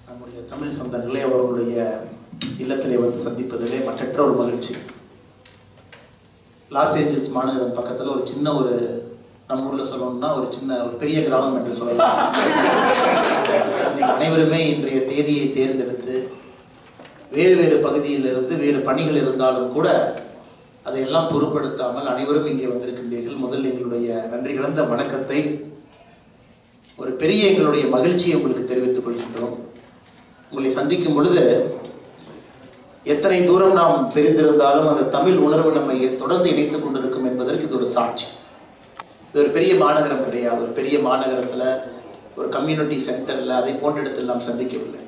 நம்முடைய தமிழ் சொந்தங்களே அவர்களுடைய இல்லத்திலே வந்து சந்திப்பதிலே மற்றற்ற ஒரு மகிழ்ச்சி. லாஸ் ஏஞ்சல்ஸ் மாநகரம் பக்கத்தில் ஒரு சின்ன ஒரு நம்ம ஊரில் சொல்லணும்னா ஒரு பெரிய கிராமம் என்று சொல்லலாம். அனைவருமே இன்றைய தேதியை தேர்ந்தெடுத்து வேறு வேறு பகுதியிலிருந்து வேறு பணிகள் இருந்தாலும் கூட அதையெல்லாம் பொருட்படுத்தாமல் அனைவரும் இங்கே வந்திருக்கின்றீர்கள். முதல் எங்களுடைய நன்றி கலந்த வணக்கத்தை, ஒரு பெரிய எங்களுடைய மகிழ்ச்சியை உங்களுக்கு தெரிவித்துக் கொள்கின்றோம். உங்களை சந்திக்கும் பொழுது எத்தனை தூரம் நாம் பிரிந்திருந்தாலும் அந்த தமிழ் உணர்வு நம்மை தொடர்ந்து இணைத்துக் கொண்டிருக்கும் என்பதற்கு இது ஒரு சாட்சி. இது ஒரு பெரிய மாநகரம் கிடையாது. ஒரு பெரிய மாநகரத்தில் ஒரு கம்யூனிட்டி சென்டரில் அதை போன்ற இடத்தில் நாம் சந்திக்கவில்லை.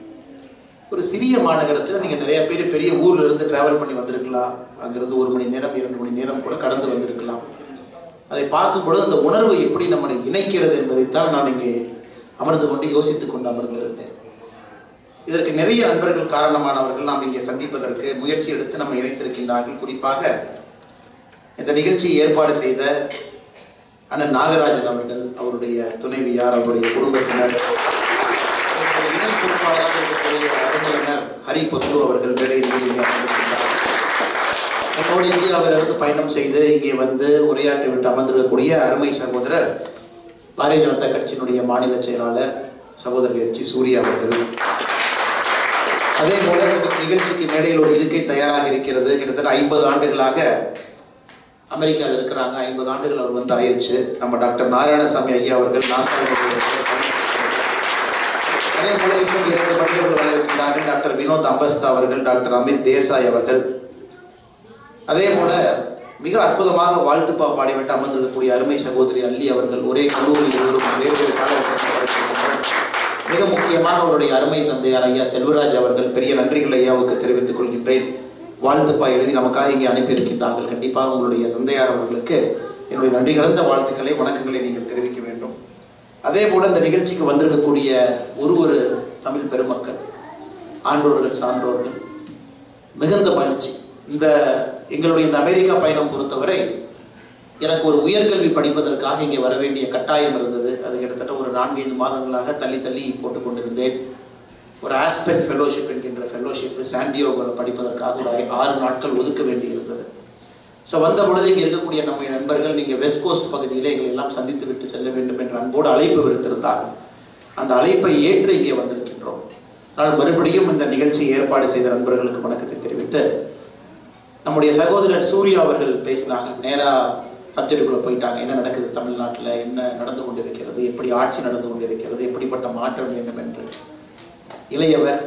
ஒரு சிறிய மாநகரத்தில் நீங்கள் நிறைய பேர் பெரிய ஊரில் இருந்து டிராவல் பண்ணி வந்திருக்கலாம். அங்கிருந்து 1 மணி நேரம் 2 மணி நேரம் கூட கடந்து வந்திருக்கலாம். அதை பார்க்கும்பொழுது அந்த உணர்வு எப்படி நம்மளை இணைக்கிறது என்பதைத்தான் நான் இங்கே அமர்ந்து கொண்டு யோசித்துக் கொண்டு அமர்ந்திருந்தேன். இதற்கு நிறைய நண்பர்கள் காரணமானவர்கள் நாம் இங்கே சந்திப்பதற்கு முயற்சி எடுத்து நம்ம இணைத்திருக்கின்றார்கள். குறிப்பாக இந்த நிகழ்ச்சியை ஏற்பாடு செய்த அண்ணன் நாகராஜன் அவர்கள், அவருடைய துணைவியார், அவருடைய குடும்பத்தினர், இணை பொறுப்பாளராக இருக்கக்கூடிய அறிஞர் ஹரி பொத்து அவர்கள் வேலையில் அமர்ந்திருக்கின்றார். நம்மோடு இந்தியாவிலிருந்து பயணம் செய்து இங்கே வந்து உரையாற்றி விட்டு அமர்ந்திருக்கக்கூடிய அருமை சகோதரர் பாரதிய ஜனதா கட்சியினுடைய மாநில செயலாளர் சகோதரர் எஸ்.ஜி. சூர்யா அவர்கள். அதே போல இந்த நிகழ்ச்சிக்கு மேடையில் ஒரு இருக்கை தயாராக இருக்கிறது. கிட்டத்தட்ட 50 ஆண்டுகளாக அமெரிக்காவில் இருக்கிறாங்க. 50 ஆண்டுகள் அவர் வந்து ஆயிடுச்சு. நம்ம டாக்டர் நாராயணசாமி ஐயா அவர்கள் அதே போல இன்னும் 2 மனிதர்கள் வந்திருக்கிறார்கள். டாக்டர் வினோத் அம்பஸ்தா அவர்கள், டாக்டர் அமித் தேசாய் அவர்கள். அதே போல மிக அற்புதமாக வாழ்த்துப்பா பாடிவிட்டு அமர்ந்திருக்கக்கூடிய அருமை சகோதரி அல்லி அவர்கள். ஒரே கல்லூரியில் இருவரும் வேறு காலகட்டத்தில் மிக முக்கியமாக அவருடைய அருமை தந்தையார் ஐயா செல்வராஜ் அவர்கள். பெரிய நன்றிகள் ஐயாவுக்கு தெரிவித்துக் கொள்கின்றேன். வாழ்த்துப்பா எழுதி நமக்காக இங்கே அனுப்பியிருக்கின்றார்கள். கண்டிப்பாக உங்களுடைய தந்தையார் அவர்களுக்கு என்னுடைய நன்றி கலந்த வாழ்த்துக்களை, வணக்கங்களை நீங்கள் தெரிவிக்க வேண்டும். அதே போல இந்த நிகழ்ச்சிக்கு வந்திருக்கக்கூடிய ஒரு தமிழ் பெருமக்கள், ஆன்றோர்கள், சான்றோர்கள், மிகுந்த மகிழ்ச்சி. எங்களுடைய இந்த அமெரிக்கா பயணம் பொறுத்தவரை எனக்கு ஒரு உயர்கல்வி படிப்பதற்காக இங்கே வர வேண்டிய கட்டாயம் இருந்தது. அது கிட்டத்தட்ட ஒரு 4-5 மாதங்களாக தள்ளி போட்டு கொண்டிருந்தேன். ஒரு ஆஸ்பென் ஃபெலோஷிப் என்கின்ற ஃபெலோஷிப்பு சாண்டியோவில் படிப்பதற்காக ஒரு 6 நாட்கள் ஒதுக்க வேண்டி இருந்தது. ஸோ வந்த பொழுது இங்கே இருக்கக்கூடிய நம்முடைய நண்பர்கள், நீங்கள் வெஸ்ட் கோஸ்ட் பகுதியில் எங்களை எல்லாம் சந்தித்து விட்டு செல்ல வேண்டும் என்ற அன்போடு அழைப்பு விடுத்திருந்தார்கள். அந்த அழைப்பை ஏற்று இங்கே வந்திருக்கின்றோம். ஆனால் மறுபடியும் இந்த நிகழ்ச்சியை ஏற்பாடு செய்த நண்பர்களுக்கு வணக்கத்தை தெரிவித்து, நம்முடைய சகோதரர் சூர்யா அவர்கள் பேசினாங்க. நேராக சப்ஜெக்டுக்குள்ளே போயிட்டாங்க. என்ன நடக்குது தமிழ்நாட்டில், என்ன நடந்து கொண்டிருக்கிறது, எப்படி ஆட்சி நடந்து கொண்டிருக்கிறது, எப்படிப்பட்ட மாற்றம் வேண்டும் என்று. இளையவர்,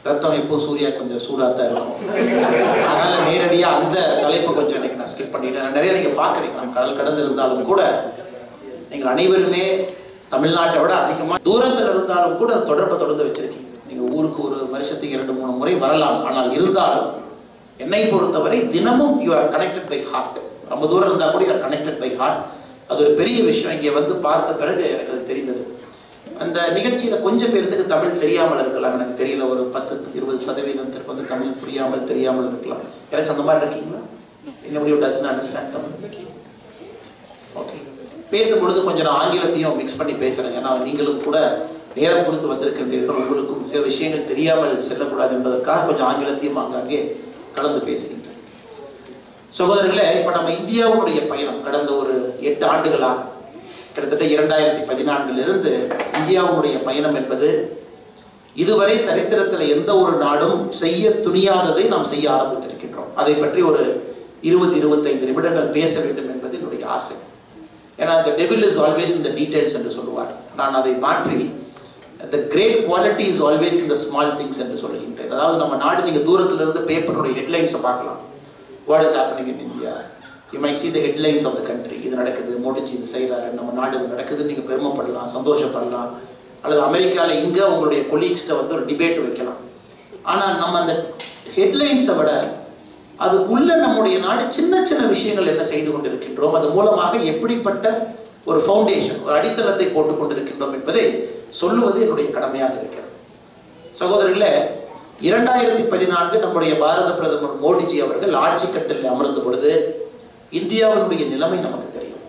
ரத்தம் எப்போ சூர்யா கொஞ்சம் சூடாக தான் இருக்கும். அதனால் நேரடியாக அந்த தலைப்பை கொஞ்சம் எனக்கு நான் ஸ்கிப் பண்ணிட்டேன். நிறைய நீங்கள் பார்க்குறீங்க, நம்ம கடல் கடந்து இருந்தாலும் கூட நீங்கள் அனைவருமே தமிழ்நாட்டை விட அதிகமாக தூரத்தில் இருந்தாலும் கூட தொடர்பை தொடர்ந்து வச்சுருக்கீங்க. நீங்கள் ஊருக்கு ஒரு வருஷத்துக்கு 2-3 முறை வரலாம். ஆனால் இருந்தாலும் என்னை பொறுத்தவரை தினமும் you are connected by heart. ரொம்ப தூரம் இருந்தால் கூட you are connected by heart. அது ஒரு பெரிய விஷயம். இங்கே வந்து பார்த்த பிறகு எனக்கு அது தெரிந்தது. அந்த நிகழ்ச்சியில் கொஞ்சம் பேருக்கு தமிழ் தெரியாமல் இருக்கலாம், எனக்கு தெரியல. ஒரு 10-20% வந்து தமிழ் புரியாமல் தெரியாமல் இருக்கலாம். யாராச்சும் அந்த மாதிரி இருக்கீங்களா? என்னுடைய டசன் அண்டர்ஸ்டாண்ட் தமிழ்? ஓகே. பேசும்பொழுது கொஞ்சம் நான் ஆங்கிலத்தையும் மிக்ஸ் பண்ணி பேசுகிறேன். ஏன்னா நீங்களும் கூட நேரம் கொடுத்து வந்திருக்கின்றீர்கள். உங்களுக்கும் சில விஷயங்கள் தெரியாமல் செல்லக்கூடாது என்பதற்காக கொஞ்சம் ஆங்கிலத்தையும் அங்கங்கே கலந்து பேசுகின்றேன். சகோதரர்களே, இப்போ நம்ம இந்தியாவுடைய பயணம் கடந்த ஒரு 8 ஆண்டுகளாக, கிட்டத்தட்ட 2014 இந்தியாவுடைய பயணம் என்பது இதுவரை சரித்திரத்தில் எந்த ஒரு நாடும் செய்ய துணியாததை நாம் செய்ய ஆரம்பித்திருக்கின்றோம். அதை பற்றி ஒரு 20-25 நிமிடங்கள் பேச வேண்டும் என்பது என்னுடைய ஆசை. ஏன்னா the devil is always in the details என்று சொல்லுவார். நான் அதை மாற்றி the great quality is always in the small things என்று சொல்லுகின்றேன். அதாவது நம்ம நாடு, நீங்கள் தூரத்திலிருந்து பேப்பருடைய ஹெட்லைன்ஸை பார்க்கலாம். What is happening in India? You might see the headlines of the country. இது நடக்குது, மோடிஜி இது செய்கிறாரு, நம்ம நாடு இது நடக்குது, நீங்கள் பெருமைப்படலாம், சந்தோஷப்படலாம். அல்லது அமெரிக்காவில் இங்கே உங்களுடைய கொலீக்ஸ்ட்டை வந்து ஒரு டிபேட் வைக்கலாம். ஆனால் நம்ம அந்த ஹெட்லைன்ஸை விட அதுக்குள்ள நம்முடைய நாடு சின்ன சின்ன விஷயங்கள் என்ன செய்து கொண்டிருக்கின்றோம், அது மூலமாக எப்படிப்பட்ட ஒரு ஃபவுண்டேஷன், ஒரு அடித்தளத்தை போட்டு கொண்டிருக்கின்றோம் என்பதை சொல்லுவது என்னுடைய கடமையாக இருக்கிறது. சகோதரர்களே, 2014 நம்முடைய பாரத பிரதமர் மோடிஜி அவர்கள் ஆட்சி கட்டில் அமர்ந்த பொழுது இந்தியாவினுடைய நிலைமை நமக்கு தெரியும்.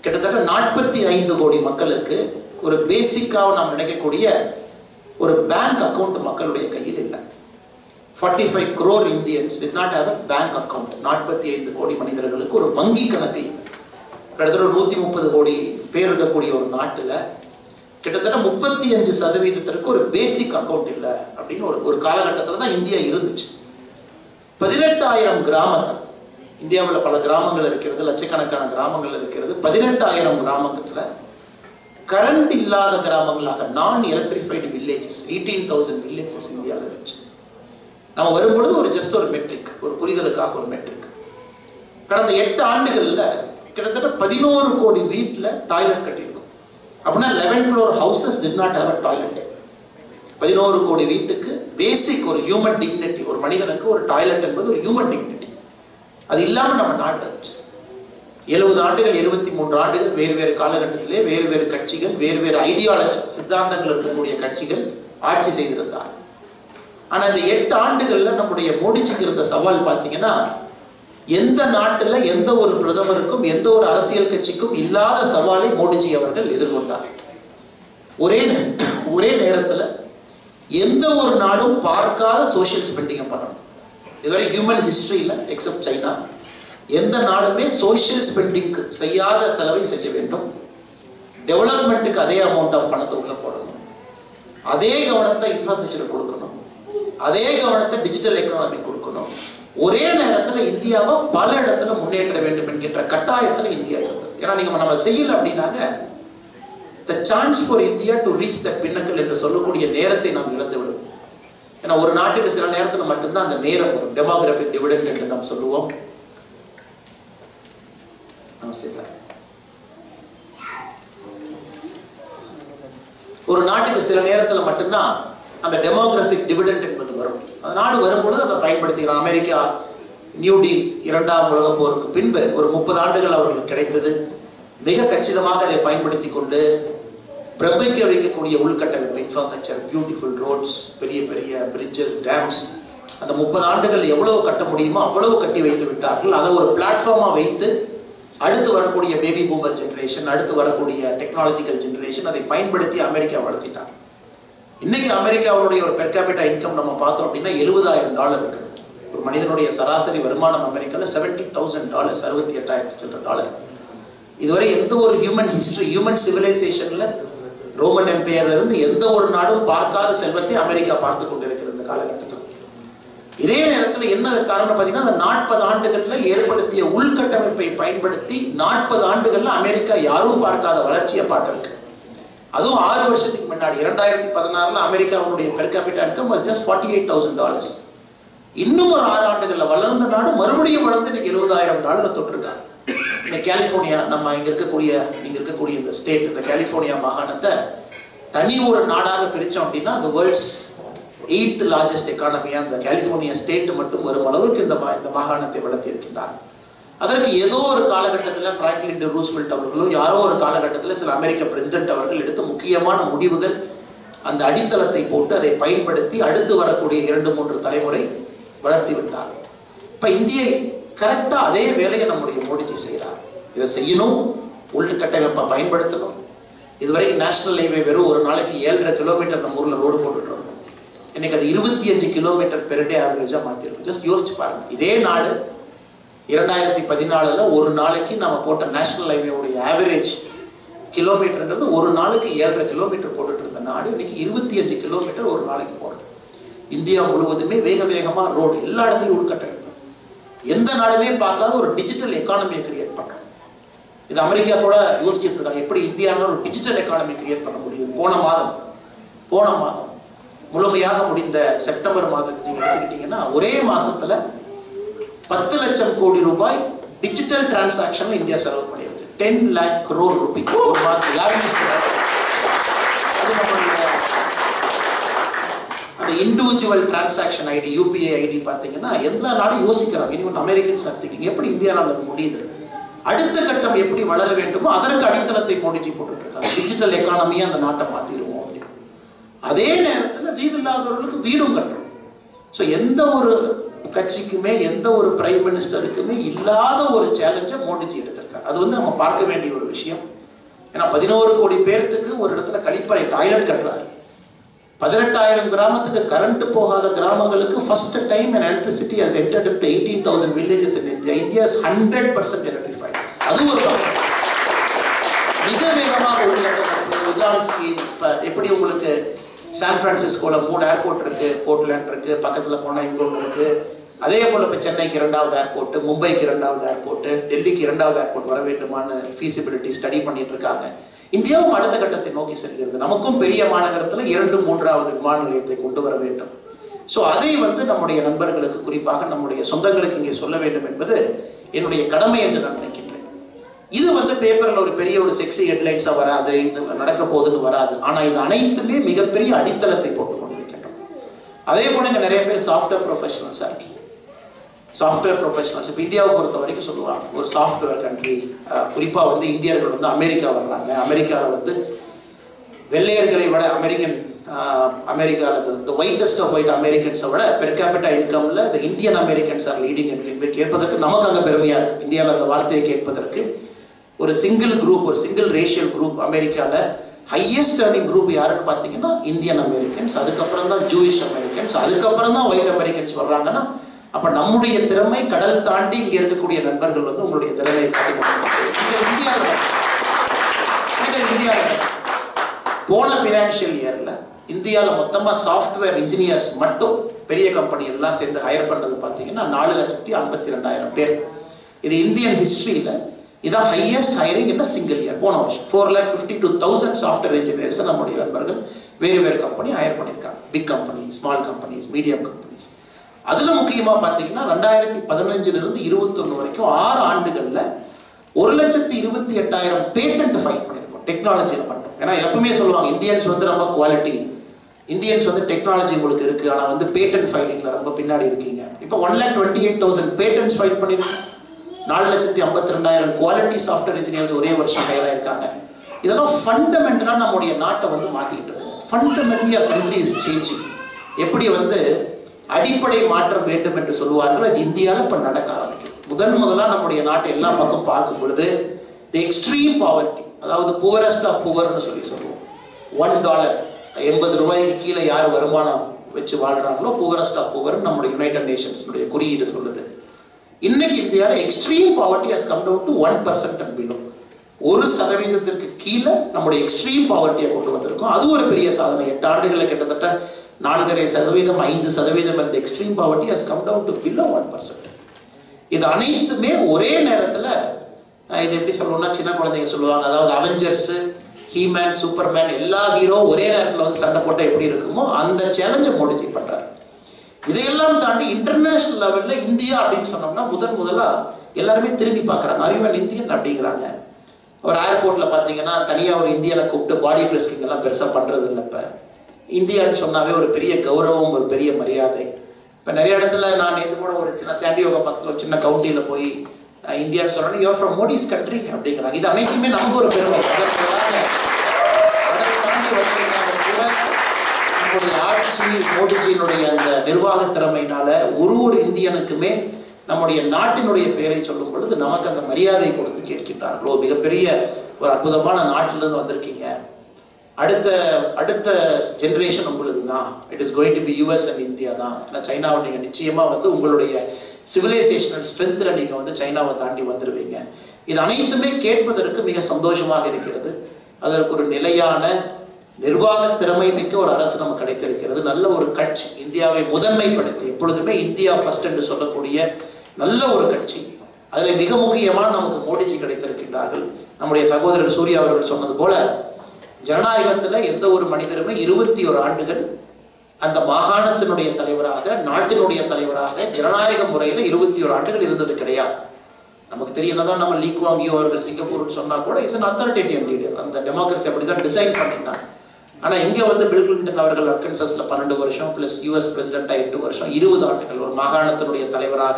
கிட்டத்தட்ட 45 கோடி மக்களுக்கு ஒரு பேசிக்காக நாம் நினைக்கக்கூடிய ஒரு பேங்க் அக்கௌண்ட் மக்களுடைய கையில் இல்லை. 45 crore Indians did not have a bank account. 45 கோடி மனிதர்களுக்கு ஒரு வங்கி கணக்கு. கிட்டத்தட்ட 130 கோடி பேர் இருக்கக்கூடிய ஒரு நாட்டில் கிட்டத்தட்ட 35% ஒரு பேசிக் அக்கௌண்ட் இல்லை அப்படின்னு ஒரு காலகட்டத்தில் தான் இந்தியா இருந்துச்சு. 18,000 கிராமத்தில், இந்தியாவில் பல கிராமங்கள் இருக்கிறது, லட்சக்கணக்கான கிராமங்கள் இருக்கிறது. 18,000 கிராமத்தில் கரண்ட் இல்லாத கிராமங்களாக நான் எலக்ட்ரிஃபைடு வில்லேஜஸ் 18,000 வில்லேஜஸ் இந்தியாவில் இருந்துச்சு. நம்ம வரும்பொழுது ஒரு ஜஸ்ட் ஒரு மெட்ரிக், ஒரு புரிதலுக்காக ஒரு மெட்ரிக். கடந்த 8 ஆண்டுகளில் கிட்டத்தட்ட 11 கோடி வீட்டில் டாய்லெட் கட்டியிருக்கும். அப்படின்னா 11 crore houses did not have a toilet. 11 கோடி வீட்டுக்கு பேசிக் ஒரு ஹியூமன் டிக்னிட்டி, ஒரு மனிதனுக்கு ஒரு டாய்லெட் என்பது ஒரு ஹியூமன் டிக்னிட்டி. அது இல்லாமல் நம்ம நாடு இருந்துச்சு. 70 ஆண்டுகள் 73 ஆண்டுகள் வேறு வேறு காலகட்டத்திலே வேறு வேறு கட்சிகள், வேறு வேறு ஐடியாலஜி சித்தாந்தங்கள் இருக்கக்கூடிய கட்சிகள் ஆட்சி செய்திருந்தார். ஆனால் இந்த 8 ஆண்டுகளில் நம்முடைய மோடிஜிக்கு இருந்த சவால் பார்த்தீங்கன்னா, எந்த நாட்டில் எந்த ஒரு பிரதமருக்கும் எந்த ஒரு அரசியல் கட்சிக்கும் இல்லாத சவாலை மோடிஜி அவர்கள் எதிர்கொண்டார். ஒரே நேரத்தில் எந்த ஒரு நாடும் பார்க்காத சோஷியல் ஸ்பெண்டிங்கை பண்ணணும். இதுவரை ஹியூமன் ஹிஸ்டரியில் எக்ஸப்ட் சைனா எந்த நாடுமே சோஷியல் ஸ்பெண்டிங்க்கு செய்யாத செலவை செய்ய வேண்டும். டெவலப்மெண்ட்டுக்கு அதே அமௌண்ட் ஆஃப் பணத்தை உள்ள போடணும். அதே கவனத்தை இன்ஃப்ராஸ்ட்ரக்சர் கொடுக்கணும். அதே கவனத்தை டிஜிட்டல் எக்கனாமி கொடுக்கணும். ஒரே நேரத்தில் இந்தியாவை பல இடத்துல முன்னேற்ற வேண்டும் என்கின்ற கட்டாயத்தில் இந்தியா இருந்தது. ஏன்னா நம்ம செய்யல அப்படின்னாக்க the chance for India to reach that pinnacle என்று சொல்லக்கூடிய நேரத்தை நாம் இழந்து விடும். ஏன்னா ஒரு நாட்டுக்கு சில நேரத்தில் மட்டும்தான் அந்த நேரம் வரும். டெமோகிராபிக் டிவிடெண்ட் என்று நாம் சொல்லுவோம். ஒரு நாட்டுக்கு சில நேரத்தில் மட்டும்தான் அந்த டெமோகிராபிக் டிவிடெண்ட் என்பது வரும். அந்த நாடு வரும்பொழுது அதை பயன்படுத்திக்கிறோம். அமெரிக்கா நியூ டீல் 2ஆம் உலகப் போருக்கு பின்பு ஒரு 30 ஆண்டுகள் அவர்களுக்கு கிடைத்தது. மிக கச்சிதமாக அதை பயன்படுத்தி கொண்டு பிரமிக்க வைக்கக்கூடிய உள்கட்டமைப்பு, இன்ஃப்ராஸ்ட்ரக்சர், பியூட்டிஃபுல் ரோட்ஸ், பெரிய பெரிய பிரிட்ஜஸ், டேம்ஸ், அந்த 30 ஆண்டுகள் எவ்வளவு கட்ட முடியுமோ அவ்வளவு கட்டி வைத்து விட்டார்கள். அதை ஒரு பிளாட்ஃபார்மாக வைத்து அடுத்து வரக்கூடிய பேபி பூமர் ஜென்ரேஷன், அடுத்து வரக்கூடிய டெக்னாலஜிக்கல் ஜென்ரேஷன் அதை பயன்படுத்தி அமெரிக்கா வளர்த்திட்டாங்க. இன்னைக்கு அமெரிக்காவுடைய ஒரு பெர் கேபிட்டா இன்கம் நம்ம பார்த்தோம் அப்படின்னா $70,000 இருக்குது. ஒரு மனிதனுடைய சராசரி வருமானம் அமெரிக்காவில் $70,000, $68,000. இதுவரை எந்த ஒரு ஹியூமன் ஹிஸ்டரி, ஹியூமன் சிவிலைசேஷன்ல ரோமன் எம்பையர்ல இருந்து எந்த ஒரு நாடும் பார்க்காத செல்வத்தை அமெரிக்கா பார்த்து கொண்டிருக்கிறது இந்த காலகட்டத்தில். இதே நேரத்தில் என்ன காரணம் பார்த்தீங்கன்னா, அந்த 40 ஆண்டுகளில் ஏற்படுத்திய உள்கட்டமைப்பை பயன்படுத்தி 40 ஆண்டுகளில் அமெரிக்கா யாரும் பார்க்காத வளர்ச்சியை பார்த்திருக்கு. அதுவும் 6 வருஷத்துக்கு முன்னாடி 2016 அமெரிக்காவுடைய per capita income was just $48,000. இன்னும் ஒரு 6 ஆண்டுகளில் வளர்ந்த நாடு மறுபடியும் வளர்ந்து இன்னைக்கு $70,000 தொட்டிருக்காங்க. இந்த கலிஃபோர்னியா, நம்ம இங்கே இருக்கக்கூடிய இந்த ஸ்டேட், இந்த கலிஃபோர்னியா மாகாணத்தை தனி ஒரு நாடாக பிரித்தோம் அப்படின்னா அந்த வேர்ல்ட்ஸ் 8th largest எக்கானமியாக அந்த கலிஃபோர்னியா ஸ்டேட் மட்டும் வரும் அளவுக்கு இந்த மாகாணத்தை வளர்த்தி இருக்கின்றார். அதற்கு ஏதோ ஒரு காலகட்டத்தில் பிராங்க்லின் டி ரூஸ்வெல்ட் அவர்களோ யாரோ ஒரு காலகட்டத்தில் சில அமெரிக்க பிரசிடென்ட் அவர்கள் எடுத்த முக்கியமான முடிவுகள் அந்த அடித்தளத்தை போட்டு அதை பயன்படுத்தி அடுத்து வரக்கூடிய 2-3 தலைமுறை வளர்த்தி விட்டார். இப்போ இந்தியை கரெக்டாக அதே வேலையை நம்முடைய மோடிஜி செய்கிறார். இதை செய்யணும், உள்கட்டமைப்பை பயன்படுத்தணும். இதுவரைக்கும் நேஷனல் ஹைவே வெறும் ஒரு நாளைக்கு 7.5 கிலோமீட்டர் நம்ம ஊரில் ரோடு போட்டுட்டு இருந்தோம். இன்னைக்கு அது 25 கிலோமீட்டர் பெர் டே ஆவரேஜாக மாற்றிருக்கோம். ஜஸ்ட் யோசிச்சு பாருங்க. இதே நாடு 2014 ஒரு நாளைக்கு நம்ம போட்ட நேஷனல் ஹைவேவுடைய ஆவரேஜ் கிலோமீட்டருங்கிறது ஒரு நாளைக்கு 7.5 கிலோமீட்டர் போட்டுட்டு இருந்த நாடு இன்னைக்கு 25 கிலோமீட்டர் ஒரு நாளைக்கு போடுறோம். இந்தியா முழுவதுமே வேகமாக ரோடு, எல்லா இடத்துலையும் உள்கட்டமைப்பு, எந்த நாடுமே பார்க்காத ஒரு டிஜிட்டல் எக்கானமியை கிரியேட் பண்ணுறோம். இது அமெரிக்கா கூட யோசிச்சுட்டு இருக்காங்க, எப்படி இந்தியாவில் ஒரு டிஜிட்டல் எக்கானமி கிரியேட் பண்ண முடியும். போன மாதம் முழுமையாக முடிந்த செப்டம்பர் மாதத்தை நீங்கள் எடுத்துக்கிட்டீங்கன்னா ஒரே மாசத்துல 10 லட்சம் கோடி ரூபாய் டிஜிட்டல் டிரான்சாக்ஷன் இந்தியா செலவு பண்ணியிருக்கு. 10 lakh crore ரூபாய் ஒரு மாதம். யாருமே அது நம்மளுடைய அந்த individual transaction ID, UPI ID பார்த்தீங்கன்னா எல்லா நாடும் யோசிக்கிறாங்க. இனிவன் அமெரிக்கன்ஸ் திங்கிங் எப்படி இந்தியாவில் அது முடியுது, அடுத்த கட்டம் எப்படி வளர வேண்டுமோ அதற்கு அடித்தளத்தை மோடிஜி போட்டுட்டு இருக்காங்க. டிஜிட்டல் எக்கானமியை அந்த நாட்டை மாற்றிடுவோம் அப்படின்னு. அதே நேரத்தில் வீடு இல்லாதவர்களுக்கு வீடும் கட்டுறோம். ஸோ எந்த ஒரு கட்சிக்குமே எந்த ஒரு பிரைம் மினிஸ்டருக்குமே இல்லாத ஒரு சேலஞ்சை மோடிஜி எடுத்திருக்காரு. அது நம்ம பார்க்க வேண்டிய ஒரு விஷயம். ஏன்னா 11 கோடி பேர்த்துக்கு ஒரு இடத்துல கழிப்பறை, டாய்லெட் கட்டுறாரு. 18,000 கிராமத்துக்கு கரண்ட் போகாத கிராமங்களுக்கு first time an electricity has entered into 18,000 villages in India. India is 100% electrified. அது ஒரு மிக வேகமாக உதாரண ஸ்கீம். இப்போ எப்படி உங்களுக்கு சான் பிரான்சிஸ்கோவில் 3 ஏர்போர்ட் இருக்குது, போர்ட்லேண்ட் இருக்குது, பக்கத்தில் போனால் இங்கே ஒன்று இருக்குது. அதே போல் இப்போ சென்னைக்கு 2வது ஏர்போர்ட்டு, மும்பைக்கு 2வது ஏர்போர்ட்டு, டெல்லிக்கு 2வது ஏர்போர்ட் வர வேண்டுமான்னு ஃபீசிபிலிட்டி ஸ்டடி பண்ணிட்டு இருக்காங்க. இந்தியாவும் அடுத்த கட்டத்தை நோக்கி செல்கிறது. நமக்கும் பெரிய மாநகரத்தில் 2, 3வது விமான நிலையத்தை கொண்டு வர வேண்டும். ஸோ அதை நம்முடைய நண்பர்களுக்கு, குறிப்பாக நம்முடைய சொந்தங்களுக்கு இங்கே சொல்ல வேண்டும் என்பது என்னுடைய கடமை என்று நான் நினைக்கின்றேன். இது பேப்பரில் ஒரு பெரிய ஒரு செக்ஸி ஹெட்லைன்ஸாக வராது, இது நடக்க போகுதுன்னு வராது. ஆனால் இது அனைத்துமே மிகப்பெரிய அடித்தளத்தை போட்டு கொண்டிருக்கின்றோம். அதே போல் இங்கே நிறைய பேர் சாஃப்ட்வேர் ப்ரொஃபஷனல்ஸாக இருக்கீங்க. சாஃப்ட்வேர் ப்ரொஃபஷனல்ஸ் இப்போ இந்தியாவை பொறுத்த வரைக்கும் சொல்லுவாங்க, ஒரு சாஃப்ட்வேர் கண்ட்ரி. குறிப்பாக இந்தியர்கள் அமெரிக்கா வர்றாங்க. அமெரிக்காவில் வெள்ளையர்களை விட அமெரிக்காவில் த ஒயிட்டஸ்ட் ஆஃப் ஒயிட் அமெரிக்கன்ஸை விட பெர் கேபிட்டா இன்கமில் the Indian Americans are leading என்பதை கேட்பதற்கு நமக்கு அங்கே பெருமையாக இருக்குது. இந்தியாவில் அந்த வார்த்தையை கேட்பதற்கு ஒரு சிங்கிள் குரூப், ஒரு சிங்கிள் ரேஷியல் குரூப் அமெரிக்காவில் ஹையஸ்ட் ஏர்னிங் குரூப் யாருன்னு பார்த்தீங்கன்னா இந்தியன் அமெரிக்கன்ஸ். அதுக்கப்புறம் தான் ஜூயிஷ் அமெரிக்கன்ஸ், அதுக்கப்புறம் தான் ஒயிட் அமெரிக்கன்ஸ் வர்றாங்கன்னா அப்போ நம்முடைய திறமை கடல் தாண்டி இங்கே இருக்கக்கூடிய நண்பர்கள் உங்களுடைய திறமையை காட்டி கொடுத்தாங்க. இந்தியாவில் போன ஃபினான்ஷியல் இயரில் இந்தியாவில் மொத்தமாக சாஃப்ட்வேர் இன்ஜினியர்ஸ் மட்டும் பெரிய கம்பெனி எல்லாம் சேர்ந்து ஹையர் பண்ணது பார்த்தீங்கன்னா 4,52,000 பேர். இது இந்தியன் ஹிஸ்ட்ரியில் இதான் ஹையஸ்ட் ஹையரிங் என்ன சிங்கிள் இயர். போன வருஷம் 4,52,000 சாஃப்ட்வேர் இன்ஜினியர்ஸை நம்முடைய நண்பர்கள் வேறு கம்பெனி ஹையர் பண்ணியிருக்காங்க. Big company, small companies, medium companies. அதில் முக்கியமாக பார்த்தீங்கன்னா 2015 to 21 வரைக்கும் 6 ஆண்டுகளில் 1,28,000 பேட்டன்ட் ஃபைல் பண்ணியிருக்கோம் டெக்னாலஜியில் மட்டும். ஏன்னா எப்பவுமே சொல்லுவாங்க இந்தியன்ஸ் ரொம்ப குவாலிட்டி, இந்தியன்ஸ் டெக்னாலஜி உங்களுக்கு இருக்குது, ஆனால் பேட்டன்ட் ஃபைலிங்கில் ரொம்ப பின்னாடி இருக்கீங்க. இப்போ 1,28,000 பேட்டன்ட்ஸ் ஃபைல் பண்ணியிருக்கோம். 4,52,000 குவாலிட்டி சாஃப்ட்வேர் இன்ஜினியர்ஸ் ஒரே வருஷம் ஹையராக இருக்காங்க. இதெல்லாம் ஃபண்டமெண்டலாக நம்முடைய நாட்டை மாற்றிக்கிட்டு இருக்கு. Fundamentally our country is changing. எப்படி அடிப்படை மாற்றம் வேண்டும் என்று சொல்லுவார்கள், அது இந்தியாவில் இப்போ நடக்க ஆரம்பிக்கும். முதலாக நம்முடைய நாட்டை எல்லா பக்கம் பார்க்கும் பொழுது தி எக்ஸ்ட்ரீம் பாவர்ட்டி, அதாவது புவரஸ்ட் ஆஃப் புவர்னு சொல்லுவோம். $1 80 ரூபாய்க்கு கீழே யார் வருமானம் வச்சு வாழ்கிறாங்களோ புவரஸ்ட் ஆஃப் புவர் நம்முடைய யுனைடெட் நேஷன்ஸுடைய குறியீடு சொல்லுது. இன்னைக்கு இந்தியாவில் extreme poverty has come down to 1% and below. 1% கீழே நம்முடைய எக்ஸ்ட்ரீம் பாவர்ட்டியை கொண்டு வந்திருக்கோம். அது ஒரு பெரிய சாதனை. 8 ஆண்டுகளில் கிட்டத்தட்ட 4.5%, 5% இருந்த extreme poverty has come down to below 1%. இது அனைத்துமே ஒரே நேரத்தில், இது எப்படி சொல்லணும்னா சின்ன குழந்தைங்க சொல்லுவாங்க, அதாவது அவெஞ்சர்ஸு, ஹீமேன், சூப்பர்மேன் எல்லா ஹீரோ ஒரே நேரத்தில் சண்டை போட்டால் எப்படி இருக்குமோ அந்த சேலஞ்சை மோடிஜி பண்ணுறாரு. இதையெல்லாம் தாண்டி இன்டர்நேஷனல் லெவலில் இந்தியா அப்படின்னு சொன்னோம்னா முதலாக எல்லாருமே திரும்பி பார்க்குறாங்க. அறிவன் இந்தியன் அப்படிங்கிறாங்க. ஒரு ஏர்போர்ட்டில் பார்த்தீங்கன்னா தனியாக ஒரு இந்தியனை கூப்பிட்டு பாடி ஃப்ரெஸ்கிங் எல்லாம் பெருசாக பண்ணுறது இல்லை. இப்போ இந்தியான்னு சொன்னாவே ஒரு பெரிய கௌரவம், ஒரு பெரிய மரியாதை. இப்போ நிறைய இடத்துல நான் நேற்று கூட ஒரு சின்ன சாண்டியோகா பக்கத்தில் ஒரு சின்ன கவுண்டியில் போய் இந்தியான்னு சொன்னோன்னா யூஆர் ஃப்ரம் மோடிஸ் கண்ட்ரி அப்படிங்கிறாங்க. இது அனைத்துமே நமக்கு ஒரு பெருமை. நம்முடைய ஆட்சி, மோடிஜியினுடைய அந்த நிர்வாக திறமையினால ஒரு இந்தியனுக்குமே நம்முடைய நாட்டினுடைய பெயரை சொல்லும் பொழுது நமக்கு அந்த மரியாதை கொடுத்து கேட்கின்றார்களோ. மிகப்பெரிய ஒரு அற்புதமான நாட்டிலிருந்து வந்திருக்கீங்க, அடுத்த ஜென்ரேஷன் உங்களுது தான், it is going to be US and India தான். ஏன்னா சைனாவை நீங்கள் நிச்சயமாக உங்களுடைய சிவிலைசேஷனல் ஸ்ட்ரென்த்தில் நீங்கள் சைனாவை தாண்டி வந்துடுவீங்க. இது அனைத்துமே கேட்பதற்கு மிக சந்தோஷமாக இருக்கிறது. அதற்கு ஒரு நிலையான நிர்வாக திறமை மிக்க ஒரு அரசு நமக்கு கிடைத்திருக்கிறது. நல்ல ஒரு கட்சி, இந்தியாவை முதன்மைப்படுத்தி எப்பொழுதுமே இந்தியா ஃபர்ஸ்ட் என்று சொல்லக்கூடிய நல்ல ஒரு கட்சி. அதில் மிக முக்கியமாக நமக்கு மோடிஜி கிடைத்திருக்கின்றார்கள். நம்முடைய சகோதரர் சூர்யா அவர்கள் சொன்னது போல ஜனநாயகத்தில் எந்த ஒரு மனிதருமே 21 ஆண்டுகள் அந்த மாகாணத்தினுடைய தலைவராக, நாட்டினுடைய தலைவராக ஜனநாயக முறையில் 21 ஆண்டுகள் இருந்தது கிடையாது. நமக்கு தெரியலதான் நம்ம லீ குவாங் யூ அவர்கள் சிங்கப்பூர்னு சொன்னால் கூட இஸ் அன் அத்தாரிட்டேட்டிவ் லீடர். அந்த டெமோக்ரஸி அப்படி தான் டிசைன் பண்ணிட்டாங்க. ஆனால் இங்கே பில் கிளின்டன் அவர்கள் அர்கன்சாஸில் 12 வருஷம் ப்ளஸ் US பிரசிடென்ட்டாக 8 வருஷம், 20 ஆண்டுகள் ஒரு மாகாணத்தினுடைய தலைவராக,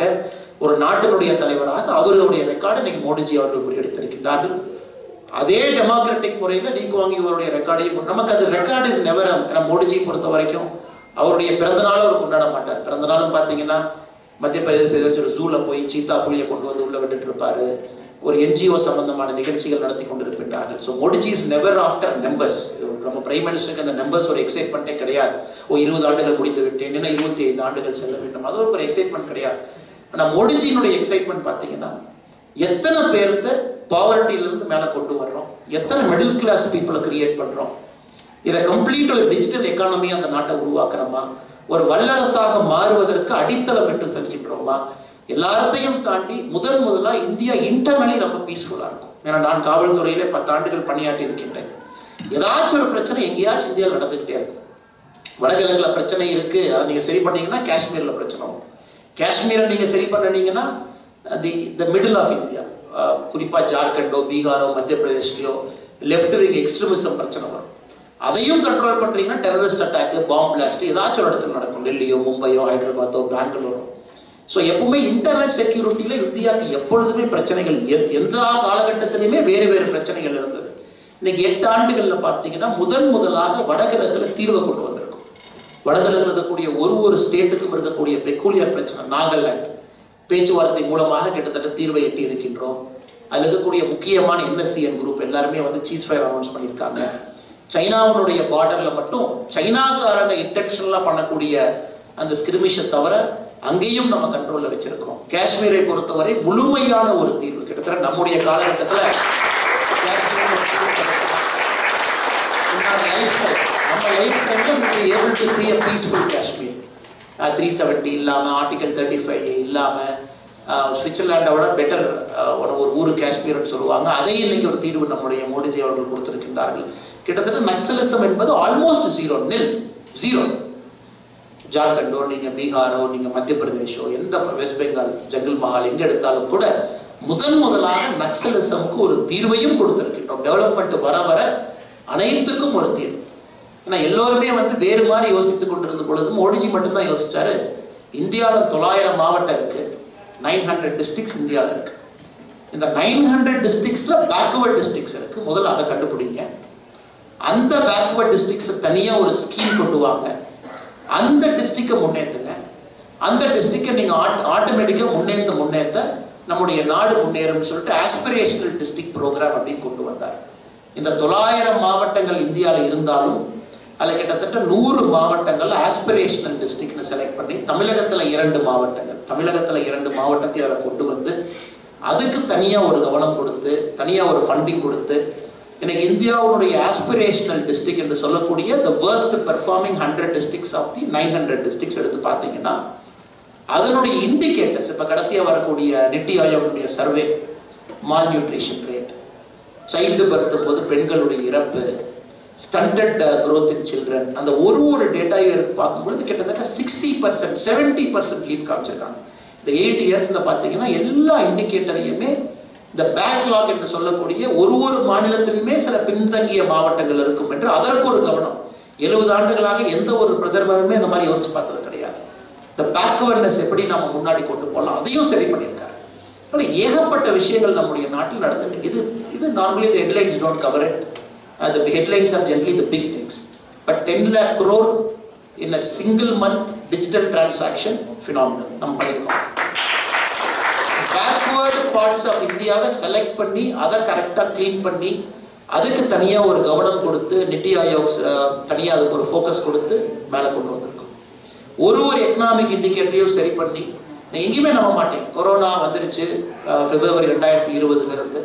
ஒரு நாட்டினுடைய தலைவராக அவருடைய ரெக்கார்டை இன்னைக்கு மோடிஜி அவர்கள் முறியடித்திருக்கின்றார்கள். அதே டெமோக்ராட்டிக் முறையில் லீ குவாங் யூ அவருடைய ரெக்கார்டையும் நமக்கு அது ரெக்கார்ட் இஸ் நெவர். ஏன்னா மோடிஜி பொறுத்த வரைக்கும் அவருடைய பிறந்தநாளும் அவர் கொண்டாட மாட்டார். பிறந்தநாளும் பார்த்தீங்கன்னா மத்திய பிரதேச ஒரு ஜூவில் போய் சீத்தா புலியை கொண்டு உள்ளே விட்டுட்டு இருப்பார். ஒரு NGO சம்பந்தமான நிகழ்ச்சிகள் நடத்தி கொண்டிருக்கின்றார்கள். So Modiji is never after numbers. நம்ம பிரைம் மினிஸ்டருக்கு அந்த நம்பர்ஸ் ஒரு எக்ஸைட்மெண்ட்டே கிடையாது. 20 ஆண்டுகள் முடித்து விட்டேன், இன்னும் 25 ஆண்டுகள் செல்ல வேண்டும், அது ஒரு எக்ஸைட்மெண்ட் கிடையாது. ஆனால் மோடிஜியினுடைய எக்ஸைட்மெண்ட் பார்த்தீங்கன்னா எத்தனை பேர்த்த பாவர்ட்டியிலிருந்து மேலே கொண்டு வர்றோம், எத்தனை மிடில் கிளாஸ் பீப்புளை கிரியேட் பண்ணுறோம், இதை கம்ப்ளீட் ஒரு டிஜிட்டல் எக்கானமி அந்த நாட்டை உருவாக்குறோமா, ஒரு வல்லரசாக மாறுவதற்கு அடித்தளம் விட்டு செல்கின்றோமா, எல்லாத்தையும் தாண்டி முதலாக இந்தியா இன்டர்னலி ரொம்ப பீஸ்ஃபுல்லாக இருக்கும். ஏன்னா நான் காவல்துறையிலே 10 ஆண்டுகள் பணியாற்றி இருக்கின்றேன். ஏதாச்சும் ஒரு பிரச்சனை எங்கேயாச்சும் இந்தியாவில் நடந்துக்கிட்டே இருக்கும். வடகிழக்கில் பிரச்சனை இருக்குது, அதை நீங்கள் சரி பண்ணீங்கன்னா காஷ்மீரில் பிரச்சனை வரும். காஷ்மீரை நீங்கள் சரி பண்ணினீங்கன்னா தி மிடில் ஆஃப் இந்தியா, குறிப்பாக ஜார்க்கண்டோ பீகாரோ மத்திய பிரதேஷ்லையோ லெஃப்ட் விங் எக்ஸ்ட்ரீமிசம் பிரச்சனை வரும். அதையும் கண்ட்ரோல் பண்ணுறீங்கன்னா டெரரிஸ்ட் அட்டாக்கு, பாம்பு பிளாஸ்ட் ஏதாச்சும் ஒரு இடத்துல நடக்கும், டெல்லியோ மும்பையோ ஹைதராபாத்தோ பெங்களூரோ. ஸோ எப்பவுமே இன்டர்நெட் செக்யூரிட்டியில் இந்தியாவுக்கு எப்பொழுதுமே பிரச்சனைகள், எந்த காலகட்டத்திலையுமே வேறு வேறு பிரச்சனைகள் இருந்தது. இன்னைக்கு 8 ஆண்டுகளில் பார்த்தீங்கன்னா முதலாக வடகிழக்கில் தீர்வை கொண்டு வந்திருக்கும். வடகிழக்கில் இருக்கக்கூடிய ஒரு ஸ்டேட்டுக்கும் இருக்கக்கூடிய பெக்குலியர் பிரச்சனை, நாகாலாந்து பேச்சுவார்த்தை மூலமாக கிட்டத்தட்ட தீர்வை எட்டி இருக்கின்றோம். அதில் இருக்கக்கூடிய முக்கியமான NSCN குரூப் எல்லாருமே வந்து சீஸ்ஃபயர் அனௌன்ஸ் பண்ணியிருக்காங்க. சைனாவுடைய பார்டரில் மட்டும் சைனாக்காரங்க இன்டென்ஷனலாக பண்ணக்கூடிய அந்த ஸ்கிரிமிஷை தவிர அங்கேயும் நம்ம கண்ட்ரோலில் வச்சிருக்கிறோம். காஷ்மீரை பொறுத்தவரை முழுமையான ஒரு தீர்வு கிட்டத்தட்ட நம்முடைய காலகட்டத்தில் நம்ம லைஃப் டைம்ல able to see a peaceful Kashmir. 370 இல்லாமல், ஆர்டிகல் 35 இல்லாமல், சுவிட்சர்லாண்டை விட பெட்டர் ஒரு ஊர் காஷ்மீர்னு சொல்லுவாங்க. அதை இன்னைக்கு ஒரு தீர்வு நம்முடைய மோடிஜி அவர்கள் கொடுத்திருக்கின்றார்கள். கிட்டத்தட்ட நக்சலிசம் என்பது ஆல்மோஸ்ட் ஜீரோ. ஜார்க்கண்டோ, நீங்கள் பீகாரோ, நீங்கள் மத்திய பிரதேஷோ, எந்த வெஸ்ட் பெங்கால் ஜங்கல் மஹால் எங்கே எடுத்தாலும் கூட முதலாக நக்சலிசமுக்கு ஒரு தீர்வையும் கொடுத்திருக்கின்றோம். டெவலப்மெண்ட் வர அனைத்துக்கும் ஒரு தீர்வு. ஏன்னா எல்லோருமே வந்து வேறு மாதிரி யோசித்து கொண்டிருந்த பொழுது மோடிஜி மட்டும்தான் யோசிச்சாரு. இந்தியாவில் 900 மாவட்டம் இருக்கு, 900 டிஸ்ட்ரிக்ட்ஸ் இந்தியாவில் இருக்கு. இந்த 900 டிஸ்ட்ரிக்ட்ஸ்ல பேக்வர்ட் டிஸ்ட்ரிக்ட்ஸ் இருக்கு. முதல்ல அதை கண்டுபிடிங்க. அந்த பேக்வர்ட் டிஸ்ட்ரிக்ட்ஸை தனியாக ஒரு ஸ்கீம் கொண்டு வாங்க. அந்த டிஸ்ட்ரிக்டை முன்னேற்றுங்க. அந்த டிஸ்ட்ரிக்டை நீங்கள் ஆட்டோமேட்டிக்காக முன்னேற்ற நம்முடைய நாடு முன்னேறும்னு சொல்லிட்டு ஆஸ்பிரேஷனல் டிஸ்ட்ரிக்ட் ப்ரோக்ராம் அப்படின்னு கொண்டு வந்தார். இந்த 900 மாவட்டங்கள் இந்தியாவில் இருந்தாலும் அதில் கிட்டத்தட்ட 100 மாவட்டங்கள் ஆஸ்பிரேஷனல் டிஸ்ட்ரிக்ட்னு செலக்ட் பண்ணி தமிழகத்தில் 2 மாவட்டத்தை அதில் கொண்டு வந்து அதுக்கு தனியாக ஒரு கவனம் கொடுத்து, தனியாக ஒரு ஃபண்டிங் கொடுத்து, இன்னைக்கு இந்தியாவுடைய ஆஸ்பிரேஷனல் டிஸ்ட்ரிக்ட் என்று சொல்லக்கூடிய the worst performing 100 districts of the 900 districts எடுத்து பார்த்தீங்கன்னா அதனுடைய இண்டிகேட்டர்ஸ், இப்போ கடைசியாக வரக்கூடிய நித்தி ஆயோகனுடைய survey, malnutrition rate, child birth போது பெண்களுடைய இறப்பு, ஸ்டண்டட் growth in children, அந்த ஒரு டேட்டாவையும் பார்க்கும்பொழுது கிட்டத்தட்ட 60%, 70% லீட் காமிச்சிருக்காங்க. இந்த 8 இயர்ஸில் பார்த்தீங்கன்னா எல்லா இண்டிகேட்டரையுமே இந்த பேக்லாக் என்று சொல்லக்கூடிய ஒரு மாநிலத்திலுமே சில பின்தங்கிய மாவட்டங்கள் இருக்கும் என்று அதற்கு ஒரு கவனம். 70 ஆண்டுகளாக எந்த ஒரு பிரதமருமே இந்த மாதிரி யோசிச்சு பார்த்தது கிடையாது. இந்த பேக்வர்ட்னஸ் எப்படி நம்ம முன்னாடி கொண்டு போகலாம் அதையும் சரி பண்ணியிருக்காரு. ஆனால் ஏகப்பட்ட விஷயங்கள் நம்முடைய நாட்டில் நடந்துட்டு இது normally the headlines don't cover it. The headlines are generally the big things. But 10 lakh crore in a single month digital transaction phenomenon நம்ம பண்ணியிருக்கோம். பேக்வர்டு பார்ட்ஸ் ஆஃப் இந்தியாவை செலக்ட் பண்ணி அதை கரெக்டாக க்ளீன் பண்ணி அதுக்கு தனியாக ஒரு கவனம் கொடுத்து நித்தி ஆயோக் தனியாக அதுக்கு ஒரு ஃபோக்கஸ் கொடுத்து மேலே கொண்டு வந்திருக்கோம். ஒரு எக்கனாமிக் இண்டிகேட்டரையும் சரி பண்ணி நான் எங்கேயுமே நம்ப மாட்டேன். கொரோனா வந்துருச்சு February 2020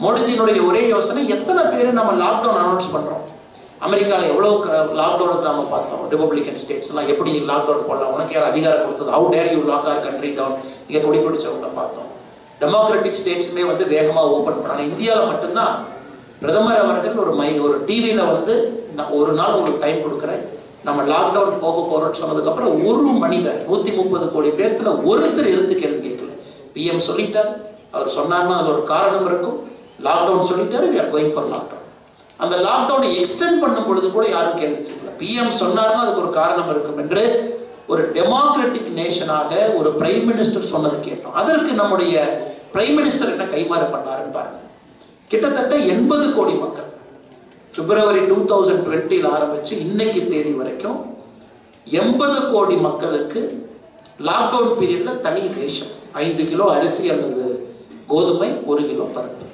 மோடிஜியினுடைய ஒரே யோசனை, எத்தனை பேர் நம்ம லாக்டவுன் அனௌன்ஸ் பண்ணுறோம். அமெரிக்காவில் எவ்வளோ லாக்டவுனுக்கு நம்ம பார்த்தோம். ரிபப்ளிகன் ஸ்டேட்ஸ்லாம் எப்படி நீங்கள் லாக்டவுன் போடலாம், உனக்கு யார் அதிகாரம் கொடுத்தது, how dare you lock our country down, இங்கே கொடி பிடிச்சவங்க பார்த்தோம். டெமோக்ராட்டிக் ஸ்டேட்ஸுமே வந்து வேகமாக ஓப்பன் பண்ணாங்க. இந்தியாவில் மட்டும்தான் பிரதமர் அவர்கள் ஒரு டிவியில் வந்து நான் ஒரு நாள் உங்களுக்கு டைம் கொடுக்குறேன், நம்ம லாக்டவுன் போக போகிறோம்னு சொன்னதுக்கப்புறம் ஒரு மனிதர் 130 கோடி பேர்த்தில் ஒருத்தர் எதிர்த்து கேள்வி கேட்கல. PM சொல்லிட்டார், அவர் சொன்னார்னா அது ஒரு காரணம் இருக்கும். லாக்டவுன் சொல்லிட்டாரு, we are going for lockdown. அந்த லாக்டவுனை எக்ஸ்டெண்ட் பண்ணும் பொழுது கூட யாரும் கேள்வி கேட்கல. PM சொன்னார்னா அதுக்கு ஒரு காரணம் இருக்கும் என்று ஒரு டெமோக்ராட்டிக் நேஷனாக ஒரு பிரைம் மினிஸ்டர் சொன்னது கேட்டோம். அதற்கு நம்முடைய பிரைம் மினிஸ்டர் என்ன கைமாறு பண்ணாருன்னு பாருங்க. கிட்டத்தட்ட 80 கோடி மக்கள் February 2020 ஆரம்பிச்சு இன்னைக்கு தேதி வரைக்கும் 80 கோடி மக்களுக்கு லாக்டவுன் பீரியட்ல தனி ரேஷன் 5 கிலோ அரிசி அல்லது கோதுமை, 1 கிலோ பருப்பு.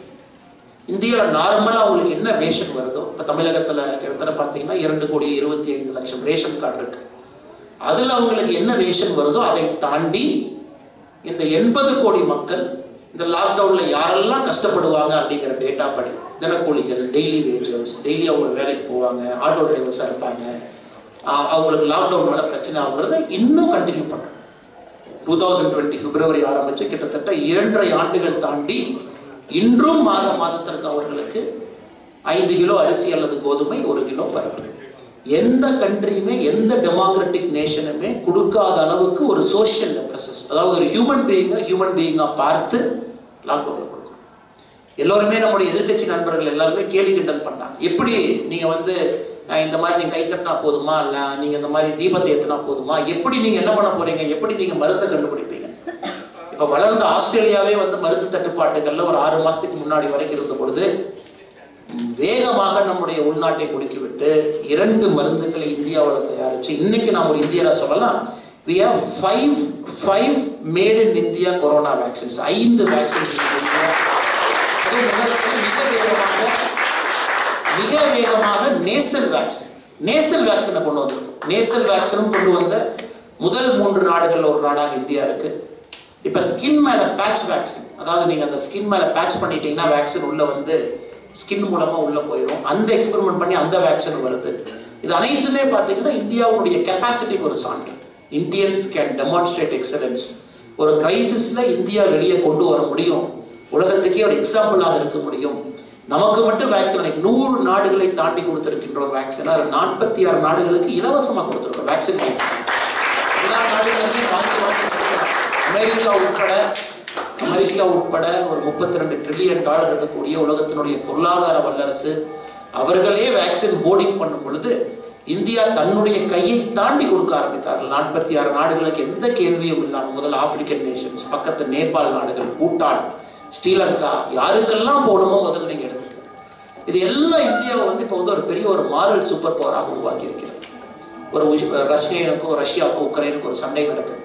இந்தியாவில் நார்மலாக அவங்களுக்கு என்ன ரேஷன் வருதோ, இப்போ தமிழகத்தில் கிட்டத்தட்ட பார்த்தீங்கன்னா 2,25,00,000 ரேஷன் கார்டு இருக்கு. அதில் அவங்களுக்கு என்ன ரேஷன் வருதோ அதை தாண்டி இந்த 80 கோடி மக்கள் இந்த லாக்டவுனில் யாரெல்லாம் கஷ்டப்படுவாங்க அப்படிங்கிற டேட்டா படி, தினக்கூலிகள், டெய்லி வேஜஸ், டெய்லி அவங்க வேலைக்கு போவாங்க, ஆட்டோ டிரைவர்ஸாக இருப்பாங்க, அவங்களுக்கு லாக்டவுனால பிரச்சனை ஆகுறத இன்னும் கண்டினியூ பண்ணுறோம். 2020 பிப்ரவரி ஆரம்பித்து கிட்டத்தட்ட 2.5 ஆண்டுகள் தாண்டி இன்றும் மாதத்திற்கு அவர்களுக்கு 5 கிலோ அரிசி அல்லது கோதுமை, 1 கிலோ பருப்பு. எந்த கண்ட்ரியுமே, எந்த டெமோக்ராட்டிக் நேஷனுமே கொடுக்காத அளவுக்கு ஒரு சோஷியல் ப்ராசஸ், அதாவது ஒரு ஹியூமன் பீயிங்காக பார்த்து லாக்டவுனில் கொடுக்கும். எல்லோருமே நம்முடைய எதிர்கட்சி நண்பர்கள் எல்லாருமே கேலி கிண்டல் பண்ணாங்க. எப்படி நீங்கள் வந்து இந்த மாதிரி நீங்கள் கை தட்டினா போதுமா, இல்லை நீங்கள் இந்த மாதிரி தீபத்தை ஏற்றினா போதுமா, எப்படி நீங்கள் என்ன பண்ண போகிறீங்க, எப்படி நீங்கள் மருந்தை கண்டுபிடிப்பீங்க? இப்போ வளர்ந்த ஆஸ்திரேலியாவே வந்து மருந்து தட்டுப்பாட்டுகளில் ஒரு 6 மாதத்துக்கு முன்னாடி வரைக்கும் இருந்த பொழுது வேகமாக நம்முடைய உள்நாட்டை முடுக்கிவிட்டு 2 மருந்துகளை இந்தியாவில் தயாரித்து இன்னைக்கு நாம் ஒரு இந்தியராக சொல்லலாம். we have 5 made in India corona vaccines, 5 vaccines மிக வேகமாக நேசல் வேக்சினை கொண்டு வந்திருக்கும். நேசல் வேக்சினும் கொண்டு வந்த முதல் 3 நாடுகளில் ஒரு நாடாக இந்தியா இருக்கு. இப்போ ஸ்கின் மேலே பேட்ச் வேக்சின், அதாவது நீங்கள் அந்த ஸ்கின் மேலே பேட்ச் பண்ணிட்டீங்கன்னா வேக்சின் உள்ள வந்து ஸ்கின் மூலமாக உள்ளே போயிடும். அந்த எக்ஸ்பெரிமெண்ட் பண்ணி அந்த வேக்சின் வருது. இது அனைத்துமே பார்த்தீங்கன்னா இந்தியாவுடைய கெப்பாசிட்டிக்கு ஒரு சான்று. Indians can demonstrate excellence. ஒரு கிரைசிஸில் இந்தியா வெளியே கொண்டு வர முடியும், உலகத்துக்கே ஒரு எக்ஸாம்பிளாக இருக்க முடியும். நமக்கு மட்டும் வேக்சின் 100 நாடுகளை தாண்டி கொடுத்துருக்கின்றோம் வேக்சின். 46 நாடுகளுக்கு இலவசமாக கொடுத்துருக்கோம் வேக்சின். எல்லா நாடுகளுமே வாங்கி அமெரிக்கா உட்பட ஒரு $32 ட்ரில்லியன் இருக்கக்கூடிய உலகத்தினுடைய பொருளாதார வல்லரசு அவர்களே வேக்சின் போர்டிங் பண்ணும் பொழுது இந்தியா தன்னுடைய கையை தாண்டி கொடுக்க ஆரம்பித்தார்கள். 46 நாடுகளுக்கு எந்த கேள்வியும் இல்லாமல் முதல் ஆப்பிரிக்கன் நேஷன்ஸ், பக்கத்து நேபாள் நாடுகள், பூட்டான், ஸ்ரீலங்கா, யாருக்கெல்லாம் போகணுமோ முதல்ல நீங்கள் எடுத்துக்கணும். இது எல்லாம் இந்தியாவை வந்து இப்போ வந்து ஒரு பெரிய ஒரு மாரல் சூப்பர் பவராக உருவாக்கி இருக்கிறது. ஒரு ரஷ்யாவுக்கும் உக்ரைனுக்கும் ஒரு சண்டை நடக்குது.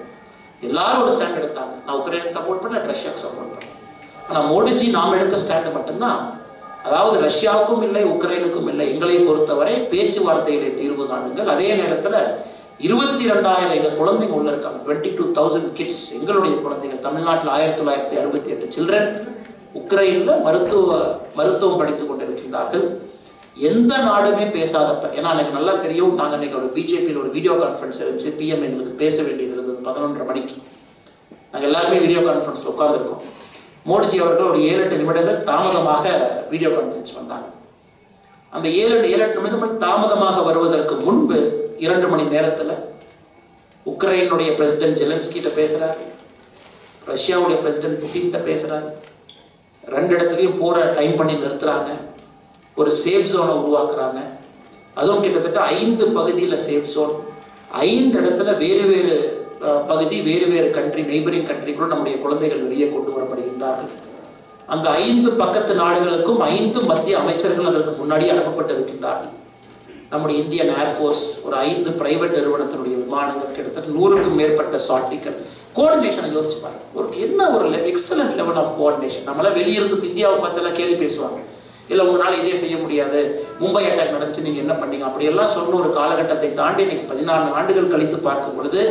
எல்லாரும் ஒரு ஸ்டாண்ட் எடுத்தாங்க. நான் உக்ரைனுக்கு சப்போர்ட் பண்ணேன், ரஷ்யாவுக்கு சப்போர்ட் பண்ணேன். ஆனால் மோடிஜி நாம் எடுத்த ஸ்டாண்டு மட்டும்தான், அதாவது ரஷ்யாவுக்கும் இல்லை உக்ரைனுக்கும் இல்லை, எங்களை பொறுத்தவரை பேச்சுவார்த்தையிலே தீர்வு காணுங்கள். அதே நேரத்தில் 22,000 எங்கள் குழந்தைங்க உள்ள இருக்காங்க, 22,000 கிட்ஸ் எங்களுடைய குழந்தைகள். தமிழ்நாட்டில் 1968 சில்ட்ரன் உக்ரைனில் மருத்துவம் படித்துக் கொண்டிருக்கின்றார்கள். எந்த நாடுமே பேசாதப்ப, ஏன்னா எனக்கு நல்லா தெரியும், நாங்கள் இன்னைக்கு ஒரு பிஜேபியில் ஒரு வீடியோ கான்ஃபரன்ஸ் இருந்துச்சு. பிஎம் எங்களுக்கு பேச வேண்டியது இருந்தது 11:30 மணிக்கு. நாங்கள் எல்லாருமே வீடியோ கான்ஃபரன்ஸில் உட்காந்துருக்கோம். மோடிஜி அவர்கள் ஒரு 7-8 நிமிடங்கள் தாமதமாக வீடியோ கான்ஃபரன்ஸ் வந்தாங்க. அந்த 7-8 நிமிடங்கள் தாமதமாக வருவதற்கு முன்பு 2 மணி நேரத்தில் உக்ரைனுடைய பிரசிடென்ட் ஜெலன்ஸ்கிட்ட பேசுகிறார், ரஷ்யாவுடைய பிரசிடென்ட் புட்டின்கிட்ட பேசுகிறார். 2 இடத்துலையும் போரை டைம் பண்ணி நிறுத்துறாங்க. ஒரு சேஃப் ஜோனை உருவாக்குறாங்க. அதுவும் கிட்டத்தட்ட 5 பகுதியில் சேஃப் ஜோன், 5 இடத்துல வேறு பகுதி, வேறு கண்ட்ரி, நெய்பரிங் கண்ட்ரிக்குள்ள நம்முடைய குழந்தைகள் வெளியே கொண்டு வரப்படுகின்றார்கள். அந்த 5 பக்கத்து நாடுகளுக்கும் 5 மத்திய அமைச்சர்கள் அதற்கு முன்னாடி அனுப்பப்பட்டிருக்கின்றார்கள். நம்முடைய இந்தியன் ஏர்ஃபோர்ஸ், ஒரு 5 பிரைவேட் நிறுவனத்தினுடைய விமானங்கள், கிட்டத்தட்ட 100க்கும் மேற்பட்ட சாட்டிகள். கோஆர்டினேஷனை யோசிச்சு பாருங்க. ஒரு எக்ஸலண்ட் லெவல் ஆஃப் கோஆர்டினேஷன். நம்மளாம் வெளியிருந்து இந்தியாவை பார்த்தெல்லாம் கேள்வி பேசுவாங்க, இல்லை உங்களால் இதே செய்ய முடியாது, மும்பை அட்டாக் நடந்துச்சு, நீங்கள் என்ன பண்ணீங்க, அப்படியெல்லாம் சொன்ன ஒரு காலகட்டத்தை தாண்டி இன்னைக்கு 14 ஆண்டுகள் கழித்து பார்க்கும் பொழுது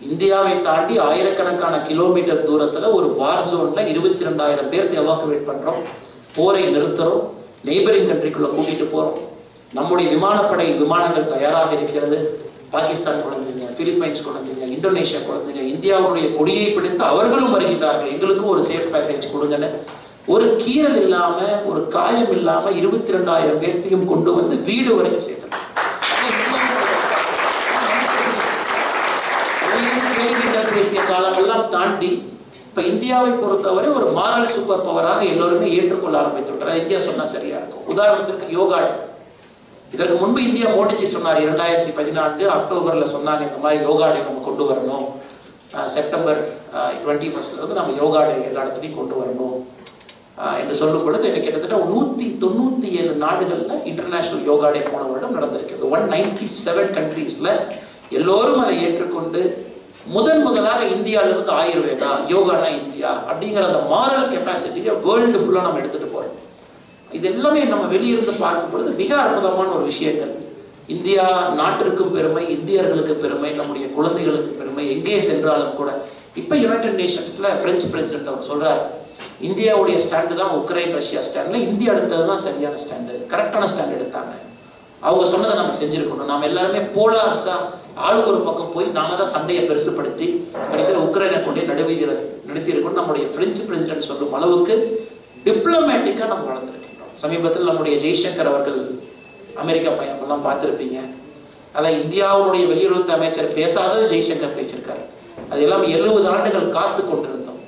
இந்தியாவை தாண்டி ஆயிரக்கணக்கான கிலோமீட்டர் தூரத்தில் ஒரு வார் ஜோனில் 22,000 பேர் எவாக்குவேட் பண்ணுறோம், போரை நிறுத்துகிறோம், நெய்பரிங் கண்ட்ரிக்குள்ளே கூட்டிகிட்டு போகிறோம். நம்முடைய விமானப்படை விமானங்கள் தயாராக இருக்கிறது. பாகிஸ்தான் குழந்தைங்க, பிலிப்பைன்ஸ் குழந்தைங்க, இந்தோனேஷியா குழந்தைங்க இந்தியாவுடைய கொடியை பிடித்து அவர்களும் வருகின்றார்கள். எங்களுக்கும் ஒரு சேஃப் பேசேஜ் கொடுங்கன்னு. ஒரு கீரல் இல்லாமல், ஒரு காயம் இல்லாமல் 22,000 பேர்த்தையும் கொண்டு வந்து வீடு வரைக்கும் சேர்த்துறாங்க. பேசிய காலமெல்லாம் தாண்டி இப்போ இந்தியாவை பொறுத்தவரை ஒரு மாரல் சூப்பர் பவராக எல்லோருமே ஏற்றுக்கொள்ள ஆரம்பித்து விட்டார். இந்தியா சொன்னால் சரியா இருக்கும். உதாரணத்திற்கு யோகா டே. இதற்கு முன்பு இந்தியா மோடிஜி சொன்னார், 2014 அக்டோபரில் சொன்னாங்க, இந்த மாதிரி யோகா டே நம்ம கொண்டு வரணும், செப்டம்பர் 21 நம்ம யோகா டே எல்லா இடத்துலையும் கொண்டு வரணும் என்று சொல்லும் பொழுது கிட்டத்தட்ட 197 நாடுகளில் இன்டர்நேஷனல் யோகா டே போன வருடம் நடந்திருக்கிறது. 197 கண்ட்ரீஸில் எல்லோரும் அதை ஏற்றுக்கொண்டு முதலாக இந்தியாவிலிருந்து ஆயுர்வேதா, யோகானா இந்தியா அப்படிங்கிற அந்த மாரல் கெப்பாசிட்டியை வேர்ல்டு ஃபுல்லாக நம்ம எடுத்துகிட்டு போகிறோம். இது எல்லாமே நம்ம வெளியிருந்து பார்க்கும் பொழுது மிக அற்புதமான ஒரு விஷயங்கள். இந்தியா நாட்டிற்கும் பெருமை, இந்தியர்களுக்கு பெருமை, நம்முடைய குழந்தைகளுக்கு பெருமை. எங்கே சென்றாலும் கூட இப்போ யுனைடெட் நேஷன்ஸ்ல பிரெஞ்சு பிரசிடென்ட் அவர் சொல்றாரு, இந்தியாவுடைய ஸ்டாண்டு தான் உக்ரைன் ரஷ்யா ஸ்டாண்டில், இந்தியா எடுத்தது தான் சரியான ஸ்டாண்டு, கரெக்டான ஸ்டாண்ட் எடுத்தாங்க. அவங்க சொன்னதை நம்ம செஞ்சுருக்கணும். நம்ம எல்லாருமே போலார்ஸா ஆளுக்கு ஒரு பக்கம் போய் நாம தான் சண்டையை பெருசுப்படுத்தி கடைசியில் உக்ரைனை கொண்டே நடுவீதியில் நடத்தியிருக்கணும். நம்முடைய பிரெஞ்சு பிரசிடென்ட் சொல்லும் அளவுக்கு டிப்ளமேட்டிக்காக நம்ம வளர்ந்துருக்கின்றோம். சமீபத்தில் நம்முடைய ஜெய்சங்கர் அவர்கள் அமெரிக்கா பயணமெல்லாம் பார்த்துருப்பீங்க. அதான் இந்தியாவுடைய வெளியுறவுத்துறை அமைச்சர் பேசாதது ஜெய்சங்கர் பேசியிருக்காரு. அது எல்லாம் 70 ஆண்டுகள் காத்து கொண்டிருந்தோம்.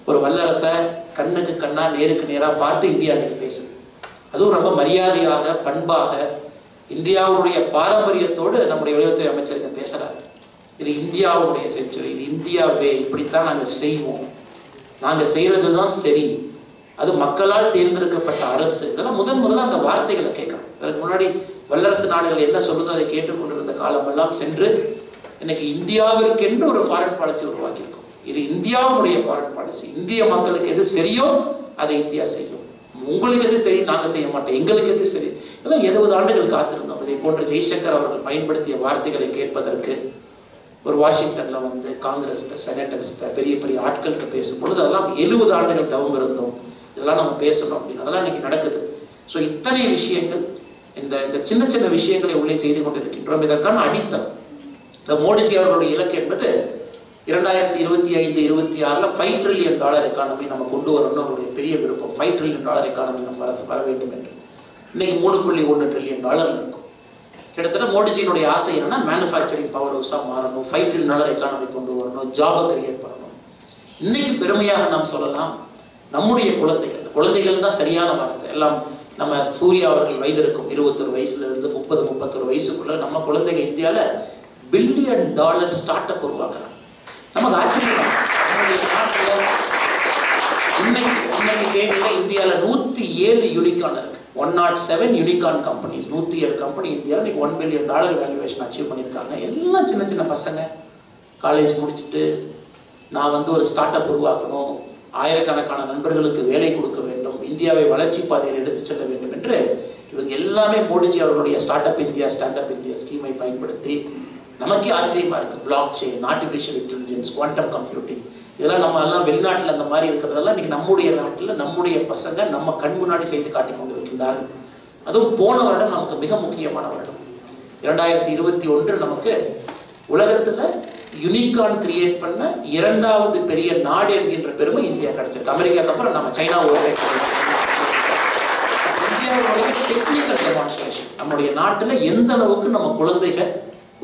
ஒரு வல்லரசை கண்ணுக்கு கண்ணா நேருக்கு நேராக பார்த்து இந்தியா கிட்ட பேசுது. அதுவும் ரொம்ப மரியாதையாக பண்பாக இந்தியாவுடைய பாரம்பரியத்தோடு நம்முடைய வெளியுறவுத்துறை அமைச்சர்கள் பேசுகிறார். இது இந்தியாவுடைய செஞ்சுரி, இது இந்தியாவே, இப்படித்தான் நாங்கள் செய்வோம், நாங்கள் செய்கிறது தான் சரி, அது மக்களால் தேர்ந்தெடுக்கப்பட்ட அரசு. இதெல்லாம் முதல்ல அந்த வார்த்தைகளை கேட்கணும். அதுக்கு முன்னாடி வல்லரசு நாடுகள் என்ன சொல்லுதோ அதை கேட்டுக்கொண்டிருந்த காலமெல்லாம் சென்று இன்னைக்கு இந்தியாவிற்கென்று ஒரு ஃபாரின் பாலிசி உருவாக்கியிருக்கோம். இது இந்தியாவுடைய ஃபாரின் பாலிசி. இந்திய மக்களுக்கு எது சரியோ அதை இந்தியா செய்யும். உங்களுக்கு எது சரி நாங்கள் செய்ய மாட்டோம், எங்களுக்கு எது சரி. இதெல்லாம் 70 ஆண்டுகள் காத்திருந்தோம். இதை போன்ற ஜெய்சங்கர் அவர்கள் பயன்படுத்திய வார்த்தைகளை கேட்பதற்கு ஒரு வாஷிங்டன்ல வந்து காங்கிரஸ்ல செனட்டர்ஸ்ல பெரிய பெரிய ஆட்கள்கிட்ட பேசும்பொழுது அதெல்லாம் 70 ஆண்டுகள் தவம் இருந்தோம், இதெல்லாம் நம்ம பேசணும் அப்படின்னு அதெல்லாம் இன்னைக்கு நடக்குது. ஸோ இத்தனை விஷயங்கள், இந்த சின்ன சின்ன விஷயங்களை உள்ளே செய்து கொண்டிருக்கின்றோம். இதற்கான அடித்தளம் மோடிஜி அவர்களுடைய இலக்கு என்பது 2025-26 $5 ட்ரில்லியன் எக்கானமி நம்ம கொண்டு வரணும். அவருடைய பெரிய விருப்பம் $5 ட்ரில்லியன் எக்கானமி நம்ம வர வேண்டும் என்று. இன்னைக்கு $3.1 ட்ரில்லியன் இருக்கும். கிட்டத்தட்ட மோடிஜியினுடைய ஆசை என்னன்னா மேனுஃபேக்சரிங் பவர் ஹவுஸாக மாறணும், $5 ட்ரில்லியன் எக்கானமி கொண்டு வரணும், ஜாபை கிரியேட் பண்ணணும். இன்னைக்கு பெருமையாக நாம் சொல்லலாம், நம்முடைய குழந்தைகள் தான் சரியான வார்த்தை. எல்லாம் நம்ம சூர்யா அவர்கள் வயது இருக்கும் 21 வயசுலேருந்து 30-31 வயசுக்குள்ள நம்ம குழந்தைங்க இந்தியாவில் $1 பில்லியன் ஸ்டார்ட் அப் உருவாக்குறாங்க. நமக்கு ஆச்சரியம். நம்முடைய நாட்டில் இன்னைக்கு தேதியில் இந்தியாவில் 107 யூனிகான் இருக்கு. 107 யூனிகான் கம்பெனிஸ், 107 கம்பெனி இந்தியாவில் இன்னைக்கு $1 பில்லியன் வேல்யூவேஷன் அச்சீவ் பண்ணியிருக்காங்க. எல்லாம் சின்ன சின்ன பசங்க காலேஜ் முடிச்சுட்டு நான் வந்து ஒரு ஸ்டார்ட் அப் உருவாக்கணும், ஆயிரக்கணக்கான நண்பர்களுக்கு வேலை கொடுக்க வேண்டும், இந்தியாவை வளர்ச்சி பாதையில் எடுத்துச் செல்ல வேண்டும் என்று இவங்க எல்லாமே மோடிஜி அவர்களுடைய ஸ்டார்ட் அப் இந்தியா ஸ்கீமை பயன்படுத்தி நமக்கே ஆச்சரியமா இருக்கு. Block chain, artificial intelligence, quantum computing, இதெல்லாம் நம்ம எல்லாம் வெளிநாட்டில் அந்த மாதிரி இருக்கிறதெல்லாம் இன்னைக்கு நம்முடைய நாட்டில் நம்முடைய பசங்க நம்ம கண் முன்னாடி செய்து காட்டி கொண்டிருக்கின்றார்கள். அதுவும் போன வருடம் நமக்கு மிக முக்கியமான வருடம் 2021 நமக்கு உலகத்தில் யூனிகான் கிரியேட் பண்ண 2வது பெரிய நாடு என்கின்ற பெருமை இந்தியா கிடைச்சிருக்கு. அமெரிக்காவுக்கு அப்புறம் நம்ம சைனாவோட இந்தியாவுடைய டெக்னிக்கல் டெமான்ஸ்ட்ரேஷன், நம்முடைய நாட்டில் எந்த அளவுக்கு நம்ம குழந்தைகள்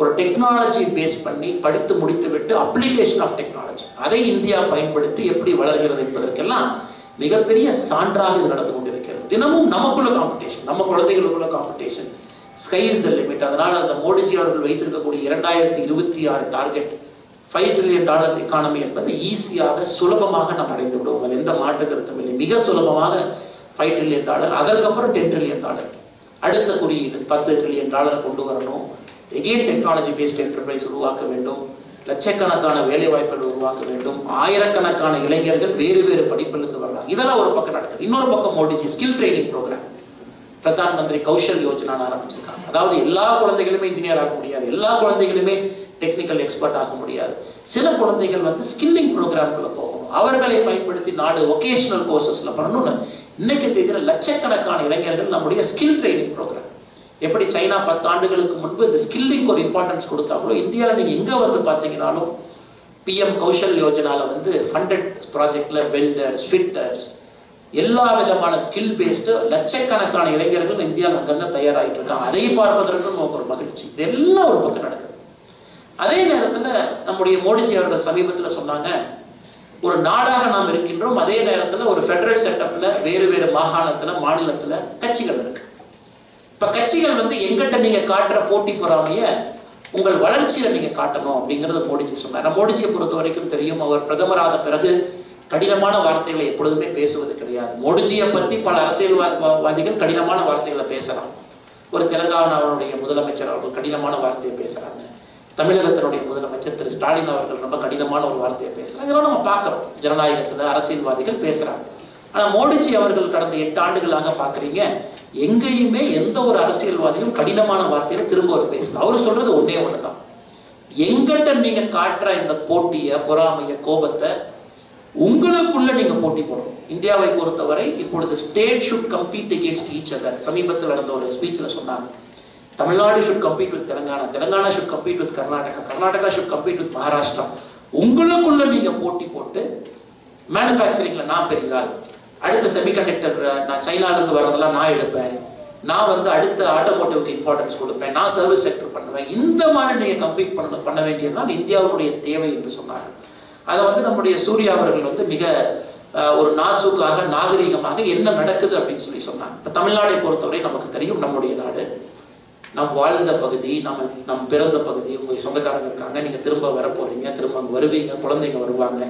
ஒரு டெக்னாலஜி பேஸ் பண்ணி படித்து முடித்து விட்டு அப்ளிகேஷன் ஆஃப் டெக்னாலஜி அதை இந்தியா பயன்படுத்தி எப்படி வளர்கிறது என்பதற்கெல்லாம் மிகப்பெரிய சான்றாக இது நடந்து கொண்டிருக்கிறது. தினமும் நமக்குள்ள காம்படிஷன், நம்ம குழந்தைகளுக்குள்ள competition, sky is the limit. அதனால் அந்த மோடிஜி அவர்கள் வைத்திருக்கக்கூடிய 2026 டார்கெட் $5 ட்ரில்லியன் எக்கானமி என்பது ஈஸியாக சுலபமாக நாம் அடைந்து விடுவோம். எந்த மாற்று கருத்தும் இல்லை. மிக சுலபமாக $5 ட்ரில்லியன், அதற்கப்புறம் $10 ட்ரில்லியன், அடுத்த குறியீடு $10 ட்ரில்லியன் கொண்டு வரணும். எகெயின் டெக்னாலஜி பேஸ்ட் என்டர்பிரைஸ் உருவாக்க வேண்டும், லட்சக்கணக்கான வேலை வாய்ப்புகள் உருவாக்க வேண்டும், ஆயிரக்கணக்கான இளைஞர்கள் வேறு வேறு படிப்பிலிருந்து வர்றாங்க. இதெல்லாம் ஒரு பக்கம் நடக்குது. இன்னொரு பக்கம் Modi ji skill training program, Pradhan Mantri Kaushal யோஜனான்னு ஆரம்பிச்சிருக்காங்க. அதாவது எல்லா குழந்தைகளுமே இன்ஜினியர் ஆக முடியாது, எல்லா குழந்தைகளுமே டெக்னிக்கல் எக்ஸ்பர்ட் ஆக முடியாது. சில குழந்தைகள் வந்து ஸ்கில்லிங் ப்ரோக்ராம்குள்ள போகணும், அவர்களை பயன்படுத்தி நாடு ஒகேஷனல் கோர்சஸ்ல பண்ணணும்னு இன்னைக்கு தேதியில் லட்சக்கணக்கான இளைஞர்கள் நம்முடைய ஸ்கில் ட்ரைனிங் ப்ரோக்ராம். எப்படி சைனா 10 ஆண்டுகளுக்கு முன்பு இந்த ஸ்கில்லிங் ஒரு இம்பார்ட்டன்ஸ் கொடுத்தாங்களோ, இந்தியாவில் நீங்கள் எங்கே வந்து பார்த்தீங்கன்னாலும் பிஎம் கௌஷல் யோஜனாவில் வந்து ஃபண்டட் ப்ராஜெக்டில் வெல்டர்ஸ், ஃபிட்டர்ஸ், எல்லா விதமான ஸ்கில் பேஸ்டு லட்சக்கணக்கான இளைஞர்கள் இந்தியாவில் அங்கங்கே தயாராகிட்டு இருக்காங்க. அதை பார்ப்பதற்கு நமக்கு ஒரு மகிழ்ச்சி. இதெல்லாம் ஒரு பக்கம் நடக்குது. அதே நேரத்தில் நம்முடைய மோடிஜி அவர்கள் சமீபத்தில் சொன்னாங்க, ஒரு நாடாக நாம் இருக்கின்றோம், அதே நேரத்தில் ஒரு ஃபெடரல் செட்டப்பில் வேறு வேறு மாகாணத்தில் மாநிலத்தில் கட்சிகள் இருக்கு. இப்போ கட்சிகள் வந்து எங்கிட்ட நீங்கள் காட்டுற போட்டி பொறாமைய உங்கள் வளர்ச்சியை நீங்கள் காட்டணும் அப்படிங்கிறது மோடிஜி சொன்னார். மோடிஜியை பொறுத்த வரைக்கும் தெரியும், அவர் பிரதமரான பிறகு கடினமான வார்த்தைகளை எப்பொழுதுமே பேசுவது கிடையாது. மோடிஜியை பற்றி பல அரசியல்வாதிகள் கடினமான வார்த்தைகளை பேசுகிறாங்க. ஒரு தெலுங்கானாவுடைய முதலமைச்சர் அவர்கள் கடினமான வார்த்தையை பேசுகிறாங்க. தமிழகத்தினுடைய முதலமைச்சர் திரு ஸ்டாலின் அவர்கள் ரொம்ப கடினமான ஒரு வார்த்தையை பேசுகிறாங்க. இதெல்லாம் நம்ம பார்க்குறோம். ஜனநாயகத்தில் அரசியல்வாதிகள் பேசுகிறாங்க. ஆனால் மோடிஜி அவர்கள் கடந்த 8 ஆண்டுகளாக பார்க்குறீங்க, எங்கேயுமே எந்த ஒரு அரசியல்வாதியும் கடினமான வார்த்தையில திரும்ப ஒரு பேசல. அவர் சொல்றது ஒன்னே ஒண்ணுதான், எங்கிட்ட நீங்க காட்டுற இந்த போட்டியை, பொறாமைய, கோபத்தை உங்களுக்குள்ள நீங்க போட்டி போடணும். இந்தியாவை பொறுத்தவரை இப்பொழுது state should compete against each other. சமீபத்தில் நடந்த ஒரு ஸ்பீச்சில் சொன்னாங்க, Tamil Nadu should compete with Telangana, Telangana should compete with Karnataka, Karnataka should compete with Maharashtra. உங்களுக்குள்ள நீங்க போட்டி போட்டு மேனுஃபேக்சரிங்ல நான் பெரிய ஆள், அடுத்த செமிகண்டக்டர் நான் சைனாலேருந்து வர்றதெல்லாம் நான் எடுப்பேன், நான் வந்து அடுத்த ஆட்டோமோட்டிவ்க்கு இம்பார்ட்டன்ஸ் கொடுப்பேன், நான் சர்வீஸ் செக்டர் பண்ணுவேன், இந்த மாதிரி நீங்கள் கம்ப்ளீட் பண்ண வேண்டியதுதான் இந்தியாவுடைய தேவை என்று சொன்னாங்க. அதை வந்து நம்முடைய சூர்யா அவர்கள் வந்து மிக ஒரு நாசூக்காக நாகரீகமாக என்ன நடக்குது அப்படின்னு சொல்லி சொன்னாங்க. இப்போ தமிழ்நாடை பொறுத்தவரை நமக்கு தெரியும், நம்முடைய நாடு, நம் வாழ்ந்த பகுதி, நம் பிறந்த பகுதி, உங்கள் சொந்தக்காரங்க இருக்காங்க, நீங்கள் திரும்ப வர போகிறீங்க, திரும்ப அங்கே வருவீங்க, குழந்தைங்க வருவாங்க.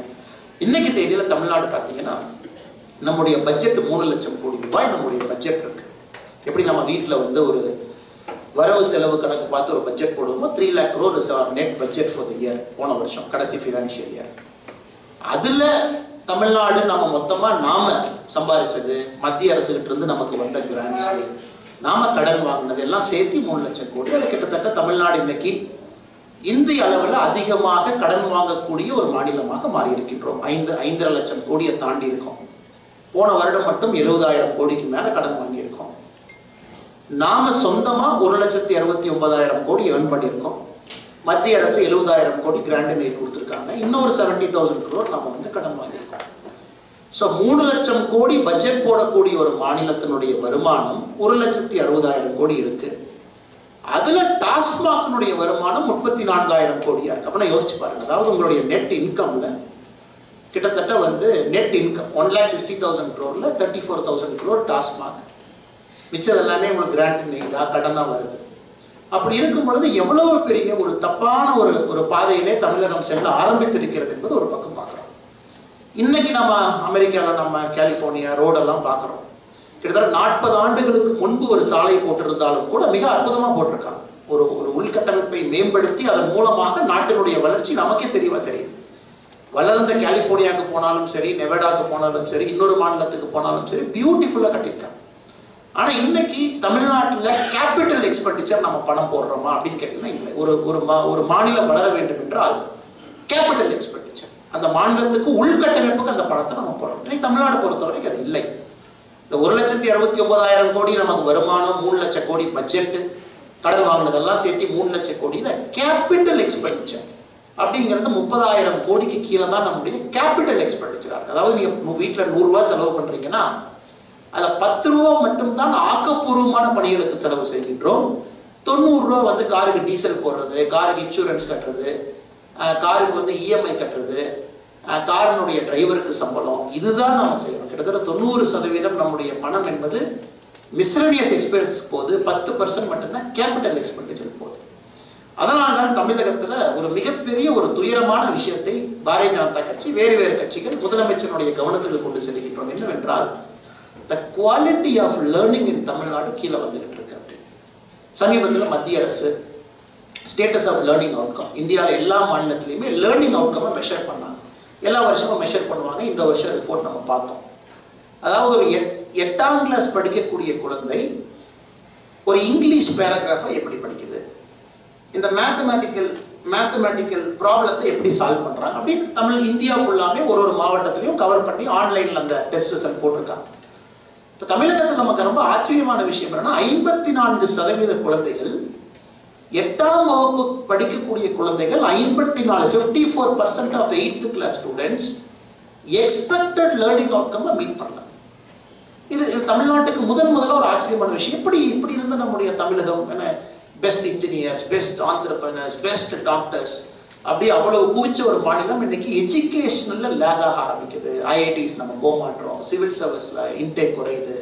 இன்னைக்கு தேதியில் தமிழ்நாடு பார்த்தீங்கன்னா நம்முடைய பட்ஜெட் 3 லட்சம் கோடி ரூபாய் நம்முடைய பட்ஜெட் இருக்கு. எப்படி நம்ம வீட்டில் வந்து ஒரு வரவு செலவு கணக்கு பார்த்து ஒரு பட்ஜெட் போடுவோமோ, 3 lakh crore is our net budget for the year, போன வருஷம் கடைசி ஃபினான்ஷியல் இயர். அதில் தமிழ்நாடு நம்ம மொத்தமாக நாம சம்பாதிச்சது, மத்திய அரசுகிட்ட இருந்து நமக்கு வந்த கிராண்ட்ஸ், நாம கடன் வாங்கினது எல்லாம் சேர்த்து 3 லட்சம் கோடி. அது கிட்டத்தட்ட தமிழ்நாடு இன்னைக்கு இந்திய அளவில் அதிகமாக கடன் வாங்கக்கூடிய ஒரு மாநிலமாக மாறி இருக்கின்றோம். 5.5 லட்சம் கோடியை தாண்டி இருக்கோம். போன வருடம் மட்டும் 70,000 கோடிக்கு மேல கடன் வாங்கியிருக்கோம். நாம சொந்தமா 1,69,000 கோடி ஏர்ன் பண்ணியிருக்கோம். மத்திய அரசு 70,000 கோடி கிராண்ட் நீர் கொடுத்துருக்காங்க. இன்னொரு 70,000 crore நம்ம வந்து கடன் வாங்கியிருக்கோம். ஸோ 3 லட்சம் கோடி பட்ஜெட் போடக்கூடிய ஒரு மாநிலத்தினுடைய வருமானம் 1,60,000 கோடி இருக்கு. அதுல டாஸ்மாக்னுடைய வருமானம் 34,000 கோடியா இருக்கு. அப்படின்னா யோசிச்சு பாருங்க. அதாவது உங்களுடைய நெட் இன்கம்ல கிட்டத்தட்ட வந்து net income 1,60,000 crore 34,000 crore TASMAC, மிச்சம் எல்லாமே உங்களுக்கு கிராண்ட் நீடா கடனா வருது. அப்படி இருக்கும் பொழுது எவ்வளவு பெரிய ஒரு தப்பான ஒரு பாதையிலே தமிழகம் செல்ல ஆரம்பித்திருக்கிறது என்பது ஒரு பக்கம் பார்க்குறோம். இன்னைக்கு நம்ம அமெரிக்காவில், நம்ம கலிஃபோர்னியா ரோடெல்லாம் பார்க்குறோம். கிட்டத்தட்ட 40 ஆண்டுகளுக்கு முன்பு ஒரு சாலை போட்டிருந்தாலும் கூட மிக அற்புதமாக போட்டிருக்காங்க. ஒரு உள்கட்டமைப்பை மேம்படுத்தி அதன் மூலமாக நாட்டினுடைய வளர்ச்சி நமக்கே தெரியவா தெரியுது. வளர்ந்த கலிஃபோர்னியாவுக்கு போனாலும் சரி, நெவடாவுக்கு போனாலும் சரி, இன்னொரு மாநிலத்துக்கு போனாலும் சரி, பியூட்டிஃபுல்லாக கட்டியிருக்காங்க. ஆனால் இன்னைக்கு தமிழ்நாட்டில் கேபிட்டல் எக்ஸ்பெண்டிச்சர் நம்ம பணம் போடுறோமா அப்படின்னு கேட்டிங்கன்னா இல்லை. ஒரு மாநிலம் வளர வேண்டும் என்றால் கேபிட்டல் எக்ஸ்பெண்டிச்சர், அந்த மாநிலத்துக்கு உள்கட்டமைப்புக்கு அந்த பணத்தை நம்ம போடணும். இன்னைக்கு தமிழ்நாடு பொறுத்தவரைக்கும் அது இல்லை. இந்த 1,69,000 கோடி நமக்கு வருமானம், 3 லட்சம் கோடி பட்ஜெட்டு, கடன் வாங்கினதெல்லாம் சேர்த்து 3 லட்சம் கோடியில் கேபிட்டல் எக்ஸ்பெண்டிச்சர் அப்படிங்கிறது 30,000 கோடிக்கு கீழே தான் நம்முடைய கேபிட்டல் எக்ஸ்பெண்டிச்சராக இருக்குது. அதாவது நீங்கள் வீட்டில் 100 ரூபா செலவு பண்ணுறீங்கன்னா அதில் 10 ரூபா மட்டும்தான் ஆக்கப்பூர்வமான பணிகளுக்கு செலவு செய்கின்றோம். 90 ரூபா வந்து காருக்கு டீசல் போடுறது, காருக்கு இன்சூரன்ஸ் கட்டுறது, காருக்கு வந்து இஎம்ஐ கட்டுறது, காரினுடைய டிரைவருக்கு சம்பளம், இதுதான் நம்ம செய்யணும். கிட்டத்தட்ட 90% நம்முடைய பணம் என்பது மிஸ்லனியஸ் எக்ஸ்பென்ஸ் போது, 10% மட்டும்தான் கேபிட்டல் எக்ஸ்பெண்டிச்சர் போகுது. அதனால தான் தமிழகத்தில் ஒரு மிகப்பெரிய ஒரு துயரமான விஷயத்தை பாரதிய ஜனதா கட்சி, வேறு கட்சிகள் முதலமைச்சருடைய கவனத்துக்கு கொண்டு செல்கின்றோம். என்னவென்றால், the quality of learning in Tamil Nadu கீழே வந்துகிட்டு இருக்கு. அப்படி சமீபத்தில் மத்திய அரசு ஸ்டேட்டஸ் ஆஃப் லேர்னிங் அவுட்கம், இந்தியாவில் எல்லா மாநிலத்திலையுமே லேர்னிங் அவுட்கமை மெஷர் பண்ணாங்க. எல்லா வருஷமும் மெஷர் பண்ணுவாங்க. இந்த வருஷம் ரிப்போர்ட் நம்ம பார்த்தோம். அதாவது ஒரு 8ஆம் கிளாஸ் படிக்கக்கூடிய குழந்தை ஒரு இங்கிலீஷ் பேராகிராஃபை எப்படி படிக்குது, இந்த மேத்தமேட்டிக்கல் ப்ராப்ளத்தை எப்படி சால்வ் பண்ணுறாங்க அப்படின்னு இந்தியா ஃபுல்லாமே ஒரு மாவட்டத்திலையும் கவர் பண்ணி ஆன்லைனில் அந்த டெஸ்ட் ரிசல்ட் போட்டிருக்காங்க. இப்போ தமிழகத்தில் நமக்கு ரொம்ப ஆச்சரியமான விஷயம் என்னன்னா, 54% குழந்தைகள், 8ஆம் வகுப்பு படிக்கக்கூடிய குழந்தைகள் 54% of 8th class students expected learning outcome meet பண்ணலாம். இது தமிழ்நாட்டுக்கு முதல்ல ஒரு ஆச்சரியமான விஷயம். இப்படி இருந்த நம்முடைய தமிழகம் என்ன best engineers, best entrepreneurs, best doctors, அப்படி அவ்வளவு குவிச்ச ஒரு மாநிலம் இன்னைக்கு எஜுகேஷனில் லேக் ஆக ஆரம்பிக்குது. ஐஐடிஸ் நம்ம போக மாட்டோம், சிவில் சர்வீஸில் இன்டேக் குறையுது,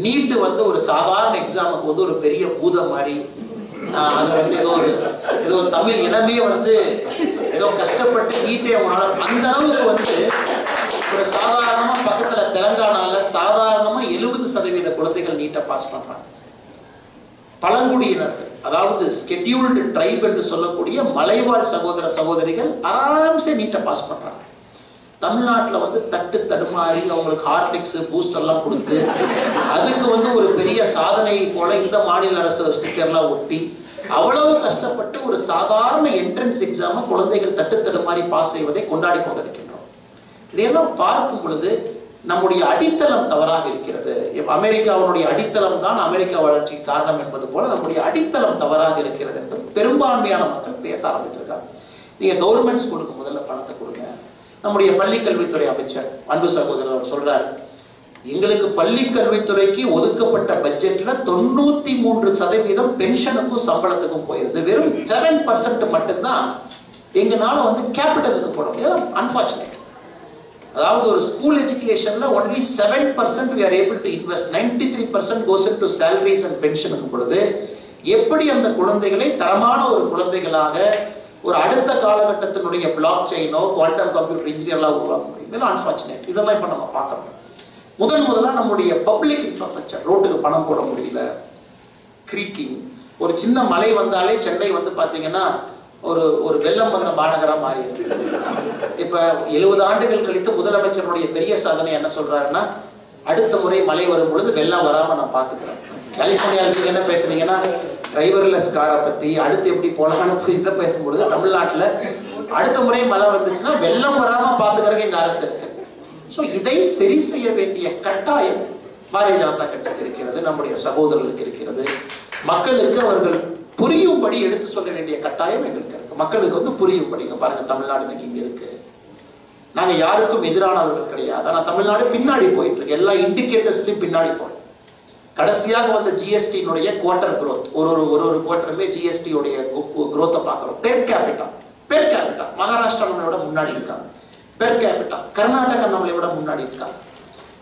நீட்டு வந்து ஒரு சாதாரண எக்ஸாமுக்கு வந்து ஒரு பெரிய பூதம் மாதிரி, அது வந்து ஏதோ தமிழ் இனமே வந்து ஏதோ கஷ்டப்பட்டு நீட்டே அவங்களால அந்த அளவுக்கு வந்து ஒரு சாதாரணமாக பக்கத்தில் தெலங்கானாவில் சாதாரணமாக 70% குழந்தைகள் நீட்டை பாஸ் பண்ணுறாங்க. பழங்குடியினர்கள், அதாவது ஸ்கெட்யூல்டு ட்ரைப் என்று சொல்லக்கூடிய மலைவாழ் சகோதர சகோதரிகள் ஆராம்சே நீட்டை பாஸ் பண்ணுறாங்க. தமிழ்நாட்டில் வந்து தட்டு தடுமாறி அவங்களுக்கு ஹார்லிக்ஸ் பூஸ்டர்லாம் கொடுத்து அதுக்கு வந்து ஒரு பெரிய சாதனை போல இந்த மாநில அரசு ஸ்டிக்கர்லாம் ஒட்டி அவ்வளவு கஷ்டப்பட்டு ஒரு சாதாரண என்ட்ரன்ஸ் எக்ஸாமை குழந்தைகள் தட்டு தடுமாறி பாஸ் செய்வதை கொண்டாடி கொண்டிருக்கின்றோம். இதையெல்லாம் பார்க்கும் பொழுது நம்முடைய அடித்தளம் தவறாக இருக்கிறது. அமெரிக்காவுடைய அடித்தளம் தான் அமெரிக்கா வளர்ச்சிக்கு காரணம் என்பது போல நம்முடைய அடித்தளம் தவறாக இருக்கிறது என்பது பெரும்பான்மையான மக்கள் பேச ஆரம்பித்திருக்காங்க. நீங்க கவர்மெண்ட் ஸ்கூலுக்கு முதல்ல பணத்தை கொடுங்க. நம்முடைய பள்ளி கல்வித்துறை அமைச்சர் அன்பு சகோதரர் அவர் சொல்றாரு, எங்களுக்கு பள்ளி கல்வித்துறைக்கு ஒதுக்கப்பட்ட பட்ஜெட்ல 93% பென்ஷனுக்கும் சம்பளத்துக்கும் போயிருது. வெறும் 7% மட்டும்தான் எங்களால வந்து கேபிட்டலுக்கு போட முடியாது. அன்பார்ச்சுனேட். அதாவது ஒரு school எஜுகேஷன்ல only 7% we are able to invest. 93% goes into salaries and pension பொழுது எப்படி அந்த குழந்தைகளை தரமான ஒரு குழந்தைகளாக ஒரு அடுத்த காலகட்டத்தினுடைய பிளாக் செயினோ குவாண்டம் கம்ப்யூட்டர் இன்ஜினியர்லாம் உருவாக்க முடியும்? இதெல்லாம் அன்பார்ச்சுனேட். இதெல்லாம் இப்போ நம்ம பார்க்கணும். முதல்ல நம்முடைய பப்ளிக் இன்ஃப்ராஸ்ட்ரக்சர், ரோட்டுக்கு பணம் போட முடியல, கிரீக்கிங். ஒரு சின்ன மழை வந்தாலே சென்னை வந்து பார்த்தீங்கன்னா ஒரு வெள்ளம் வந்த மாநகரம் மாறி இருக்கு. இப்போ 70 ஆண்டுகள் கழித்து முதலமைச்சருடைய பெரிய சாதனை என்ன சொல்றாருன்னா, அடுத்த முறை மழை வரும் பொழுது வெள்ளம் வராமல் நான் பார்த்துக்கிறேன். கலிஃபோர்னியாவில் நீங்கள் என்ன பேசுறீங்கன்னா டிரைவர்லெஸ் காரை பற்றி அடுத்து எப்படி போகலான்னு இதை பேசும்பொழுது, தமிழ்நாட்டில் அடுத்த முறை மழை வந்துச்சுன்னா வெள்ளம் வராமல் பார்த்துக்கிறதுக்கு எங்கள் அரசு இருக்கு. ஸோ இதை சரி செய்ய வேண்டிய கட்டாயம் பாரதிய ஜனதா கட்சிக்கு இருக்கிறது, நம்முடைய சகோதரர்களுக்கு இருக்கிறது. மக்களுக்கு அவர்கள் புரியும்படி எடுத்து சொல்ல வேண்டிய கட்டாயம் எங்களுக்கு இருக்கு. மக்களுக்கு வந்து புரியும்படி பாருங்க, தமிழ்நாடு இன்னைக்கு இங்கே இருக்கு. நாங்கள் யாருக்கும் எதிரானவர்கள் கிடையாது. ஆனால் தமிழ்நாடு பின்னாடி போயிட்டு இருக்கு. எல்லா இண்டிகேட்டர்ஸ்லையும் பின்னாடி போகிறோம். கடைசியாக வந்த ஜிஎஸ்டியினுடைய குவார்டர் க்ரோத், ஒரு குவார்டருமே ஜிஎஸ்டியோடைய க்ரோத்தை பார்க்குறோம். பெர் கேபிட்டா மகாராஷ்டிரா நம்மளோட முன்னாடி இருக்காங்க. பெர் கேபிட்டா கர்நாடகா நம்மளை விட முன்னாடி இருக்காங்க.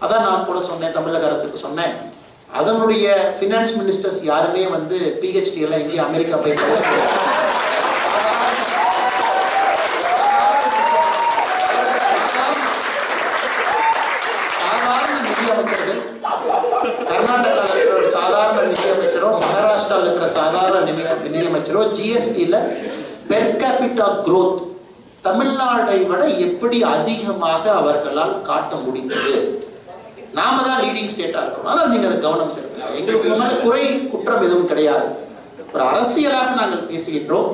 அதான் நான் கூட சொன்னேன், தமிழக அரசுக்கு சொன்னேன், அதனுடைய ஃபினான்ஸ் மினிஸ்டர்ஸ் யாருமே வந்து பிஹெச்டி எல்லாம் எங்கேயும் அமெரிக்கா போய் படிச்சு சாதாரண நிதியமைச்சர்கள், கர்நாடகாவில் இருக்கிற ஒரு சாதாரண நிதியமைச்சரோ மகாராஷ்டிராவில் இருக்கிற சாதாரண நிதியமைச்சரோ ஜிஎஸ்டியில் பெர் கேபிட்டா க்ரோத் தமிழ்நாட்டை விட எப்படி அதிகமாக அவர்களால் காட்ட முடிந்தது. நாம தான் லீடிங் ஸ்டேட்டா இருக்கணும். ஆனால் நீங்கள் அதை கவனம் செலுத்துங்க. எங்களுக்கு மேலே குறை குற்றம் எதுவும் கிடையாது. ஒரு அரசியலாக நாங்கள் பேசுகின்றோம்.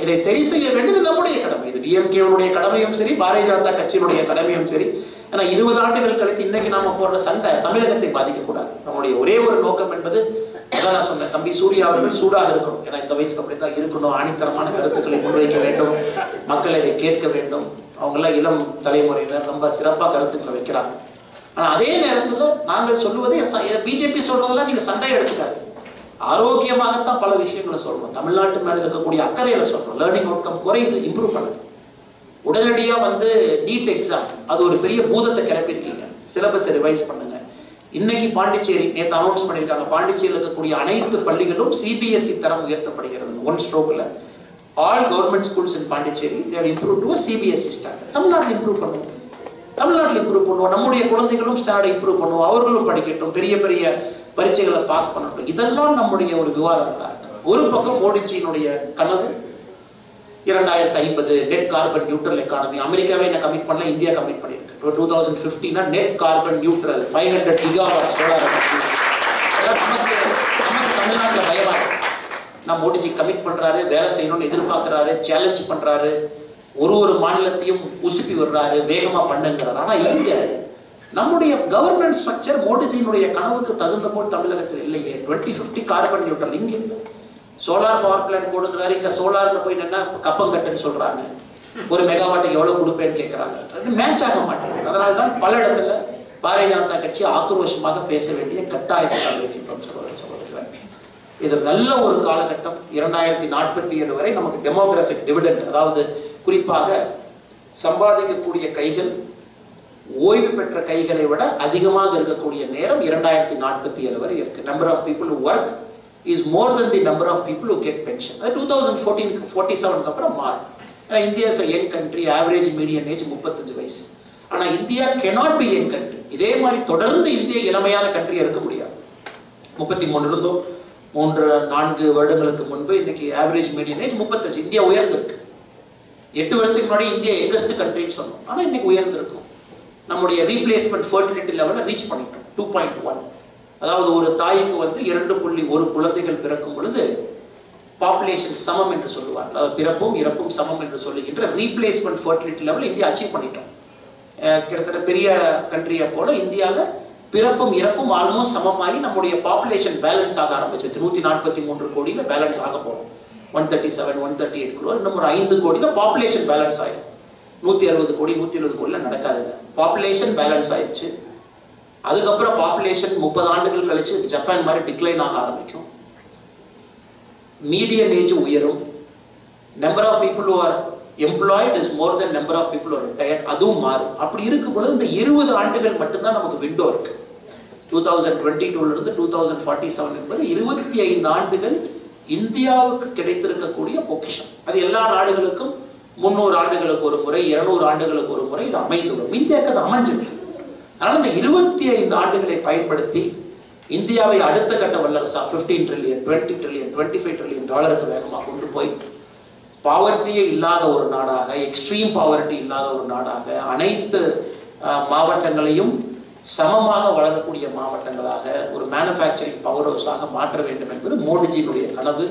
இதை சரி செய்ய வேண்டியது நம்முடைய கடமை. இது டிஎம்கேவுடைய கடமையும் சரி, பாரதிய ஜனதா கட்சியினுடைய கடமையும் சரி. ஏன்னா 20 ஆண்டுகள் கழித்து இன்னைக்கு நாம போடுற சண்டை தமிழகத்தை பாதிக்கக்கூடாது. நம்முடைய ஒரே ஒரு நோக்கம் என்பது, அதான் நான் சொன்னேன், தம்பி சூர்யா அவர்கள் சூடாக இருக்கணும். ஏன்னா இந்த வயசுக்கு அப்படி தான் இருக்கணும். ஆணித்தரமான கருத்துக்களை முன்வைக்க வேண்டும், மக்கள் இதை கேட்க வேண்டும். அவங்களாம் இளம் தலைமுறையினர் ரொம்ப சிறப்பாக கருத்துக்களை வைக்கிறாங்க. ஆனால் அதே நேரத்தில் நாங்கள் சொல்லுவதே, பிஜேபி சொல்றதெல்லாம் நீங்கள் சண்டை எடுத்துக்காது. ஆரோக்கியமாகத்தான் பல விஷயங்களை சொல்றோம். தமிழ்நாட்டு மேலே இருக்கக்கூடிய அக்கறையில் சொல்றோம். லேர்னிங் அவுட்கம் குறையுது, இம்ப்ரூவ் பண்ணுது. உடனடியாக வந்து நீட் எக்ஸாம், அது ஒரு பெரிய பூதத்தை கிளப்பியிருக்கீங்க. சிலபஸை ரிவைஸ் பண்ணுங்க. இன்னைக்கு பாண்டிச்சேரி நேற்று அனௌன்ஸ் பண்ணியிருக்காங்க, பாண்டிச்சேரியில் இருக்கக்கூடிய அனைத்து பள்ளிகளும் சிபிஎஸ்இ தரம் உயர்த்தப்படுகிறது. ஒன் ஸ்ட்ரோக்கில் all government schools in Pondicherry they will improve to CBSE standard. தமிழ்நாட்டில் இம்ப்ரூவ் பண்ணுவோம். நம்முடைய குழந்தைகளும் ஸ்டாண்டர்ட் இம்ப்ரூவ் பண்ணுவோம். அவர்களும் படிக்கட்டும், பெரிய பெரிய பரீட்சைகளை பாஸ் பண்ணட்டும். இதெல்லாம் நம்முடைய ஒரு விவாதங்களாக இருக்கு. ஒரு பக்கம் மோடிஜியினுடைய கனவு 2050 நெட் கார்பன் நியூட்ரல் எக்கானமி. அமெரிக்காவே என்ன கமிட் பண்ணல, இந்தியா கமிட் பண்ணியிருக்கு. 2050 net carbon neutral 500 gigawatt solar energy. நமக்கு தமிழ்நாட்டில் பயமா இருக்கு. நான் மோடிஜி கமிட் பண்றாரு, வேலை செய்யணும்னு எதிர்பார்க்கிறாரு, சேலஞ்ச் பண்றாரு, ஒரு மாநிலத்தையும் உசுப்பி விடுறாரு, வேகமா பண்ணுங்கிறாரு. ஆனா இங்க நம்முடைய கவர்னன்ஸ் ஸ்ட்ரக்சர் மோடிஜியினுடைய கனவுக்கு தகுந்த போல் தமிழகத்தில் இல்லையே. 2050 கார்பன் நியூட்ரல் இங்க இல்லை. சோலார் பவர் பிளான்ட் கொடுக்குறாரு, இங்க சோலார்ல போய் நின்னா கப்பங்கட்டுன்னு சொல்றாங்க. ஒரு மெகாவாட்டுக்கு எவ்வளவு கொடுப்பேன்னு கேட்கறாங்க. மேட்ச் ஆக மாட்டேங்குது. அதனால தான் பல இடத்துல பாரதிய ஜனதா கட்சி ஆக்ரோஷமாக பேச வேண்டிய கட்டாயத்தை இருக்கின்றோம். சொல்லுகிறேன், இது நல்ல ஒரு காலகட்டம். 2047 வரை நமக்கு டெமோகிராபிக் டிவிடெண்ட், அதாவது குறிப்பாக சம்பாதிக்கக்கூடிய கைகள் ஓய்வு பெற்ற கைகளை விட அதிகமாக இருக்கக்கூடிய நேரம் 2047 வரை இருக்கு. Number of people who work is more than the number of people who get pension. 2047 அப்புறம் மாறும். ஏன்னா India is a young country, average median age 35 வயசு. ஆனால் India cannot be young country. இதே மாதிரி தொடர்ந்து இந்தியா இளமையான கண்ட்ரியா இருக்க முடியாது. 33 இருந்தோம் 3-4 வருடங்களுக்கு முன்பு. இன்னைக்கு ஆவரேஜ் மீடியன் ஏஜ் 35. இந்தியா உயர்ந்திருக்கு. 8 வருஷத்துக்கு முன்னாடி இந்தியா எங்கஸ்ட் கண்ட்ரின்னு சொன்னோம். ஆனால் இன்னைக்கு உயர்ந்திருக்கும். நம்முடைய ரீப்ளேஸ்மெண்ட் ஃபர்டிலிட்டி லெவலை ரீச் பண்ணிட்டோம் 2.1. அதாவது ஒரு தாய்க்கு வந்து 2.1 குழந்தைகள் பிறக்கும் பொழுது பாப்புலேஷன் சமம் என்று சொல்லுவார். அதாவது பிறப்பும் இறப்பும் சமம் என்று சொல்லுகின்ற replacement fertility level India achieve பண்ணிட்டோம். கிட்டத்தட்ட பெரிய கண்ட்ரியை போல இந்தியாவில் பிறப்பும் இறப்பும் ஆல்மோஸ்ட் சமமாகி நம்முடைய பாப்புலேஷன் பேலன்ஸ் ஆக ஆரம்பிச்சது. 143 கோடியில் பேலன்ஸ் ஆக போகிறோம். 137 138 crore. இன்னும் ஒரு 5 கோடியில் பாப்புலேஷன் பேலன்ஸ் ஆயிடும். 160 கோடி 120 கோடியில் நடக்காதுங்க. பாப்புலேஷன் பேலன்ஸ் ஆயிடுச்சு. அதுக்கப்புறம் பாப்புலேஷன் 30 ஆண்டுகள் கழிச்சு ஜப்பான் மாதிரி டிக்ளைன் ஆக ஆரம்பிக்கும். மீடியன் ஏஜ் உயரும். Number of people who are employed is more than number of people who are retired. அதுவும் மாறும். அப்படி இருக்கும் பொழுது இந்த 20 ஆண்டுகள் மட்டும்தான் நமக்கு விண்டோ இருக்கு. 2022 2047 என்பது 25 ஆண்டுகள் இந்தியாவுக்கு கிடைத்திருக்கக்கூடிய பொக்கிஷம். அது எல்லா நாடுகளுக்கும் 300 ஆண்டுகளுக்கு ஒரு முறை 200 ஆண்டுகளுக்கு ஒரு முறை இது அமைந்து வரும். இந்தியாவுக்கு அது அமைஞ்சிருக்கு. அதனால் இந்த 25 ஆண்டுகளை பயன்படுத்தி இந்தியாவை அடுத்த கட்ட வல்லரசா 15 trillion 20 trillion 25 trillion டாலருக்கு வேகமாக கொண்டு போய் பாவர்ட்டியே இல்லாத ஒரு நாடாக, எக்ஸ்ட்ரீம் பாவர்ட்டி இல்லாத ஒரு நாடாக, அனைத்து மாவட்டங்களையும் சமமாக வளரக்கூடிய மாவட்டங்களாக, ஒரு மேனுஃபேக்சரிங் பவர் ஹவுஸாக மாற்ற வேண்டும் என்பது மோடிஜியினுடைய கனவு.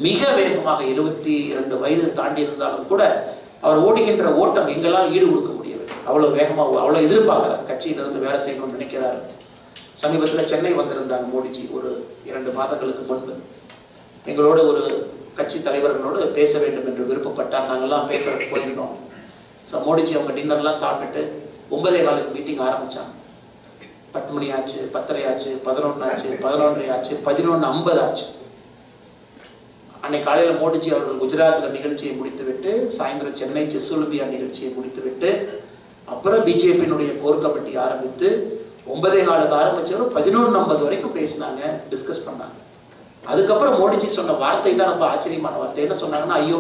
மிக வேகமாக 72 வயது தாண்டி இருந்தாலும் கூட அவர் ஓடுகின்ற ஓட்டம் எங்களால் ஈடு கொடுக்க முடியவில்லை. அவ்வளோ வேகமாக அவ்வளோ எதிர்பார்க்கிறார். கட்சியிலிருந்து வேலை செய்யணும்னு நினைக்கிறார். சமீபத்தில் சென்னை வந்திருந்தாங்க மோடிஜி ஒரு 2 மாதங்களுக்கு முன்பு. எங்களோட ஒரு கட்சி தலைவர்களோடு பேச வேண்டும் என்று விருப்பப்பட்டார். நாங்கள்லாம் பேசுறதுக்கு போயிருந்தோம். ஸோ மோடிஜி அவங்க டின்னர்லாம் சாப்பிட்டுட்டு 9:15 மீட்டிங் ஆரம்பித்தாங்க. 10 மணி ஆச்சு, 10:30 ஆச்சு, 11 ஆச்சு, 11:30 ஆச்சு, 11:50 ஆச்சு. அன்னைக்கு காலையில் மோடிஜி அவர்கள் குஜராத்தில் நிகழ்ச்சியை முடித்துவிட்டு சாயந்தரம் சென்னை செஸ் ஒலிம்பியா நிகழ்ச்சியை முடித்துவிட்டு அப்புறம் பிஜேபியினுடைய கோர் கமிட்டி ஆரம்பித்து 9:15 ஆரம்பித்தவரும் 11:50 வரைக்கும் பேசினாங்க, டிஸ்கஸ் பண்ணாங்க. அதுக்கப்புறம் மோடிஜி சொன்ன வார்த்தை தான் ரொம்ப ஆச்சரியமான வார்த்தை. என்ன சொன்னாங்கன்னா, ஐயோ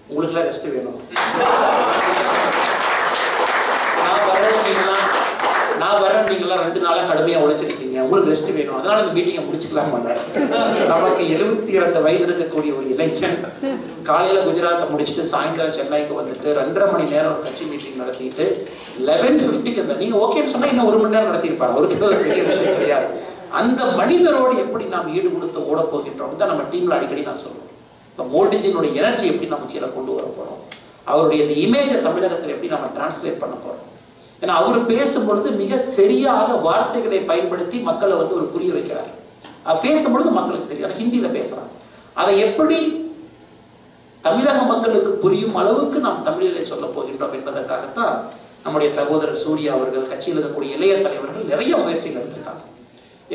உங்களுக்குலாம் ரெஸ்ட் வேணும், நான் வரேன், நீங்களாம் 2 நாளாக கடுமையாக உழைச்சிருக்கீங்க, உங்களுக்கு ரெஸ்ட் வேணும், அதனால இந்த மீட்டிங்கை முடிச்சுக்கலாம் பண்ணார். நமக்கு 72 வயது இருக்கக்கூடிய ஒரு இளைஞன் காலையில் குஜராத்தை முடிச்சுட்டு சாயங்காலம் சென்னைக்கு வந்துட்டு 2.5 மணி நேரம் ஒரு கட்சி மீட்டிங் நடத்திட்டு 11:50க்கு அந்த நீங்கள் ஓகேன்னு சொன்னால் இன்னும் 1 மணி நேரம் நடத்தியிருப்பார். அவருக்கு ஒரு பெரிய விஷயம் கிடையாது. அந்த மனிதரோடு எப்படி நாம் ஈடு கொடுத்து ஓட போகின்றோம் தான் நம்ம டீமில் அடிக்கடி நான் சொல்லுவேன். இப்போ மோடிஜியினுடைய எனர்ஜி எப்படி நம்ம கீழே கொண்டு வர போகிறோம், அவருடைய இந்த இமேஜை தமிழகத்தில் எப்படி நம்ம டிரான்ஸ்லேட் பண்ண போகிறோம். ஏன்னா அவர் பேசும்பொழுது மிக சரியாக வார்த்தைகளை பயன்படுத்தி மக்களை வந்து ஒரு புரிய வைக்கிறார். பேசும்பொழுது மக்களுக்கு தெரியும். ஹிந்தியில் பேசுகிறாங்க. அதை எப்படி தமிழக மக்களுக்கு புரியும் அளவுக்கு நாம் தமிழிலே சொல்ல போகின்றோம் என்பதற்காகத்தான் நம்முடைய சகோதரர் சூர்யா அவர்கள், கட்சியில் இருக்கக்கூடிய இளைய தலைவர்கள் நிறைய முயற்சிகள் எடுத்திருக்காங்க.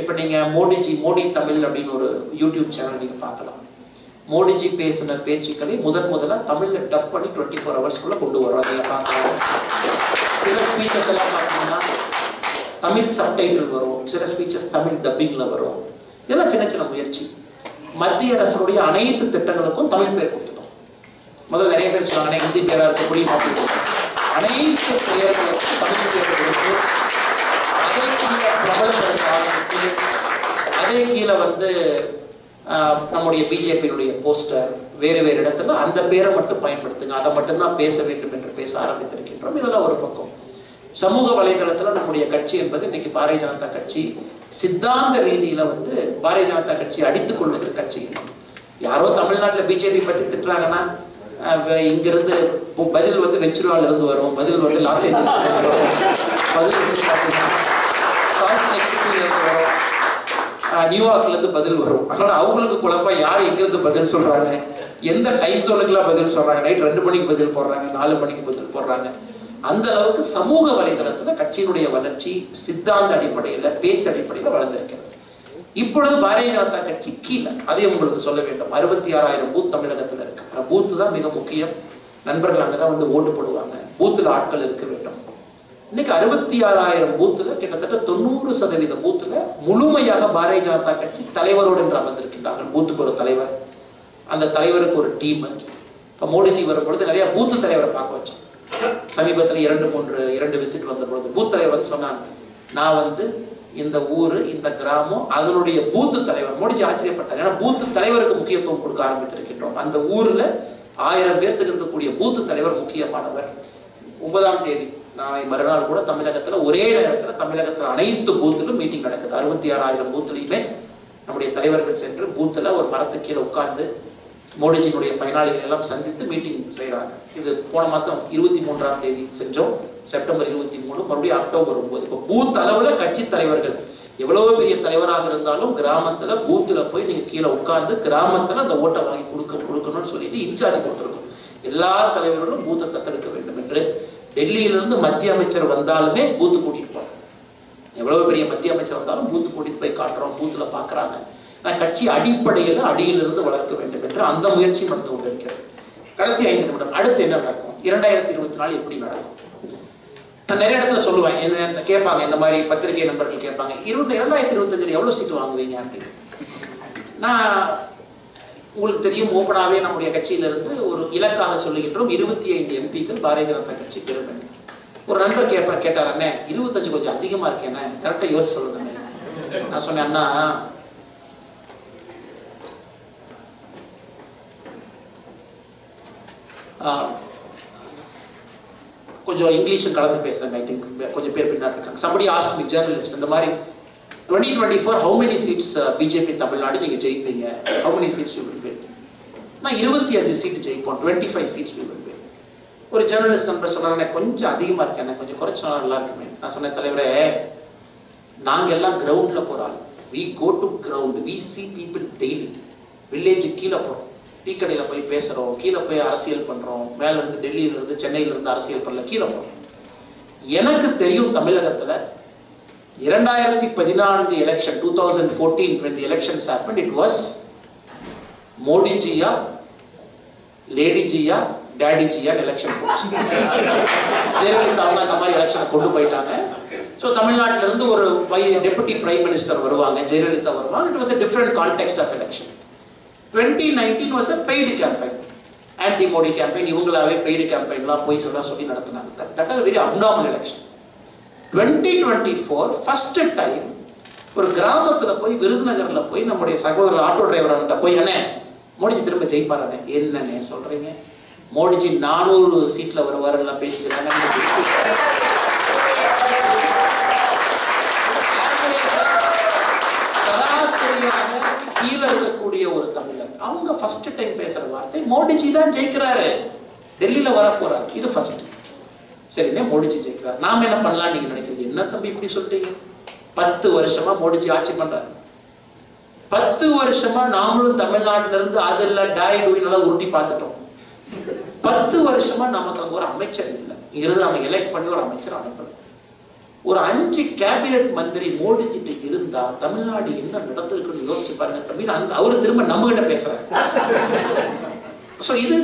இப்போ நீங்கள் மோடி தமிழ் அப்படின்னு ஒரு யூடியூப் சேனல் நீங்கள் பார்க்கலாம். மோடிஜி பேசின பேச்சுக்களை முதலாக தமிழில் டப் பண்ணி 24 ஹவர்ஸ்க்குள்ளே கொண்டு வரோம். அதை பார்க்கலாம். சில ஸ்பீச்சஸ் எல்லாம் பார்த்தீங்கன்னா தமிழ் சப்டைட்டில் வரும், சில ஸ்பீச்சஸ் தமிழ் டப்பிங்கில் வரும். இதெல்லாம் சின்ன சின்ன முயற்சி. மத்திய அரசுடைய அனைத்து திட்டங்களுக்கும் தமிழ் பேர் கொடுத்துட்டோம். முதல்ல நிறைய பேர் சொன்னாங்க ஹிந்தி பேராக இருக்க முடியும் அப்படின்னு. அனைத்து பேர்களுக்கும் தமிழ் பேர் கொடுத்து அதே கீழே பிரபலப்படுத்த ஆரம்பித்து அதே கீழே வந்து நம்முடைய பிஜேபியினுடைய போஸ்டர் வேறு வேறு இடத்துல அந்த பேரை மட்டும் பயன்படுத்துங்க, அதை மட்டும்தான் பேச வேண்டும் என்று பேச ஆரம்பித்திருக்கின்றோம். இதெல்லாம் ஒரு பக்கம். சமூக வலைதளத்தில் நம்முடைய கட்சி என்பது இன்னைக்கு பாரதிய ஜனதா கட்சி சித்தாந்த ரீதியில் வந்து பாரதிய ஜனதா கட்சி அடித்துக் கொள்வது கட்சி. யாரோ தமிழ்நாட்டில் பிஜேபி பற்றி திட்டுறாங்கன்னா இங்கிருந்து பதில் வந்து வெச்சுருவால இருந்து வரும், பதில் வந்து லாஸ் ஏஞ்சல்ஸ்ல வரும், பதில் வரும், நியூயார்க்லேருந்து பதில் வரும். அதனால அவங்களுக்கு குழப்பம் யார் எங்கிருந்து பதில் சொல்றாங்க, எந்த டைம் ஜோனுக்குலாம் பதில் சொல்றாங்க, நைட் 2 மணிக்கு பதில் போடுறாங்க, 4 மணிக்கு பதில் போடுறாங்க. அந்த அளவுக்கு சமூக வலைதளத்துல கட்சியினுடைய வளர்ச்சி சித்தாந்த அடிப்படையில் பேச்சு அடிப்படையில் வளர்ந்திருக்கிறது. இப்பொழுது பாரதிய ஜனதா கட்சி கீழே அதையும் உங்களுக்கு சொல்ல வேண்டும். 66,000 பூத் தமிழகத்தில் இருக்கு. பூத்து தான் மிக முக்கியம். நண்பர்கள் அங்கதான் வந்து ஓட்டு போடுவாங்க. பூத்துல ஆட்கள் இருக்க வேண்டும். இன்னைக்கு 66,000 பூத்துல கிட்டத்தட்ட 90% பூத்துல முழுமையாக பாரதிய ஜனதா கட்சி தலைவரோடு என்று அமர்ந்திருக்கின்றார்கள். பூத்துக்கு ஒரு தலைவர், அந்த தலைவருக்கு ஒரு டீம். இப்போ மோடிஜி வரும்பொழுது நிறைய பூத்து தலைவரை பார்க்க வச்சோம். சமீபத்தில் 2 விசிட் வந்த பொழுது பூத் தலைவர் வந்து சொன்னாங்க, நான் வந்து இந்த ஊர் இந்த கிராமம் அதனுடைய பூத்து தலைவர். மோடிஜி ஆச்சரியப்பட்டார். ஏன்னா பூத்து தலைவருக்கு முக்கியத்துவம் கொடுக்க ஆரம்பித்திருக்கின்றோம். அந்த ஊர்ல 1000 பேர்த்துக்கு இருக்கக்கூடிய பூத்து தலைவர் முக்கியமானவர். 9ஆம் தேதி நாளை மறுநாள் கூட தமிழகத்தில் ஒரே நேரத்தில் தமிழகத்தில் அனைத்து பூத்திலும் மீட்டிங் நடக்குது. 66,000 பூத்துலையுமே நம்முடைய தலைவர்கள் சென்று பூத்தில் ஒரு மரத்துக்கு கீழே உட்கார்ந்து மோடிஜியினுடைய பயனாளிகள் எல்லாம் சந்தித்து மீட்டிங் செய்கிறாங்க. இது போன மாதம் 23ஆம் தேதி செஞ்சோம். செப்டம்பர் 23, மறுபடியும் அக்டோபர் 9. இப்போ பூத் அளவில் கட்சி தலைவர்கள் எவ்வளவு பெரிய தலைவராக இருந்தாலும் கிராமத்தில் பூத்தில் போய் நீங்கள் கீழே உட்கார்ந்து கிராமத்தில் அந்த ஓட்டை வாங்கி கொடுக்கணும்னு சொல்லிட்டு இன்சார்ஜ் கொடுத்துருக்கோம். எல்லா தலைவர்களும் பூத்தை தத்தெடுக்க வேண்டும் என்று டெல்லியிலிருந்து மத்திய அமைச்சர் வந்தாலுமே பூத்து கூட்டிட்டு போறோம். எவ்வளவு பெரிய மத்திய அமைச்சர் வந்தாலும் பூத்து கூட்டிட்டு போய் காட்டுறோம், பூத்துல பாக்குறாங்க. ஆனால் கட்சி அடிப்படையில் அடியிலிருந்து வளர்க்க வேண்டும் என்று அந்த முயற்சி வந்து கொண்டிருக்கிறது. கடைசி 5 நிமிடம் அடுத்து என்ன நடக்கும், 2024 எப்படி நடக்கும்? நான் நிறைய இடத்துல சொல்லுவேன், என்ன கேட்பாங்க, இந்த மாதிரி பத்திரிகை நண்பர்கள் கேட்பாங்க, 2025 எவ்வளவு சீட்டு வாங்குவீங்க அப்படின்னு. நான் உங்களுக்கு தெரியும், ஓப்பனாகவே நம்முடைய கட்சியிலிருந்து ஒரு இலக்காக சொல்லுகின்றோம் 25 எம்பிக்கள் பாரதிய ஜனதா கட்சி பெறும். ஒரு நண்பர் கேட்டார், அண்ணே 25 கொஞ்சம் அதிகமாக இருக்கேண்ணே, கரெக்டாக யோசிச்சு சொல்லுங்க. நான் சொன்னேன், அண்ணா கொஞ்சம் இங்கிலீஷும் கலந்து பேசுகிறேன். ஐ திங்க் கொஞ்சம் பேர் பின்னாடி இருக்காங்க. somebody asked me, journalist, இந்த மாதிரி 2024 how many seats BJP Tamil Nadu நீங்கள் ஜெயிப்பீங்க, how many seats you will win? நான் 25 சீட்டு ஜெயிப்போம், 25 seats we will win. ஒரு ஜேர்னலிஸ்ட் நம்பர் சொன்னாங்க, கொஞ்சம் அதிகமாக இருக்கேன், கொஞ்சம் குறைச்சா நல்லா இருக்குமே. நான் சொன்னேன், தலைவரே நாங்கள் எல்லாம் கிரவுண்டில் போகிறோம். we go to ground, we see people daily. Village கீழே போகிறோம், டீ கடையில் போய் பேசுகிறோம், கீழே போய் அரசியல் பண்ணுறோம். மேலேருந்து டெல்லியிலிருந்து சென்னையிலிருந்து அரசியல் பண்ணல, கீழே போகிறோம். எனக்கு தெரியும் தமிழகத்தில் 2014 election 2014 when the elections happened, it was Modi jiya, Lady jiya, Daddy jiya election போச்சு. ஜெயலலிதா அவங்க அந்த மாதிரி எலெக்ஷனை கொண்டு போயிட்டாங்க. ஸோ தமிழ்நாட்டில இருந்து ஒரு டெபுட்டி பிரைம் மினிஸ்டர் வருவாங்க, ஜெயலலிதா வருவாங்க. It was a different context of election. 2019 was a paid campaign, anti Modi campaign. இவங்களாவே paid campaignலாம் போய் சொல்லி நடத்தினாங்க. That was a very abnormal election. 2024 first time ஒரு கிராமத்தில் போய் விருதுநகரில் போய் நம்முடைய சகோதரர் ஆட்டோ டிரைவர்கிட்ட போய், அண்ணே மோடிஜி திரும்ப ஜெயிப்பாரண்ணே. என்னண்ணே சொல்றீங்க, மோடிஜி 400 சீட்ல வருவாருன்னு பேசிக்கிறாங்க. சராசரியாக கீழே இருக்கக்கூடிய ஒரு தமிழர் அவங்க ஃபர்ஸ்ட் டைம் பேசுற வார்த்தை மோடிஜி தான் ஜெயிக்கிறாரு, டெல்லியில வர போறாரு. இது ஃபர்ஸ்ட். சரிண்ணே மோடிஜி ஜெயிக்கிறார், நாம என்ன பண்ணலாம் நீங்க நினைக்கிறீங்க? என்ன தம்பி இப்படி சொல்லிட்டீங்க? 10 வருஷமா மோடிஜி ஆட்சி பண்றாரு. 10 வருஷமா நாமளும் தமிழ்நாட்டில இருந்து அதெல்லாம் டாய் டூயினெல்லாம் உருட்டி பார்த்துட்டோம். 10 வருஷமா நமக்கு அங்க ஒரு அமைச்சர் இல்லை. இங்கிருந்து நம்ம எலெக்ட் பண்ணி ஒரு அமைச்சர் அனுப்பல. ஒரு 5 கேபினெட் மந்திரி மோடிஜிட்டு இருந்தா தமிழ்நாடு என்ன நடந்திருக்குன்னு யோசிச்சு பாருங்க தம்பி. அவரு திரும்ப நம்ம கிட்ட பேசுறாரு. ஸோ இது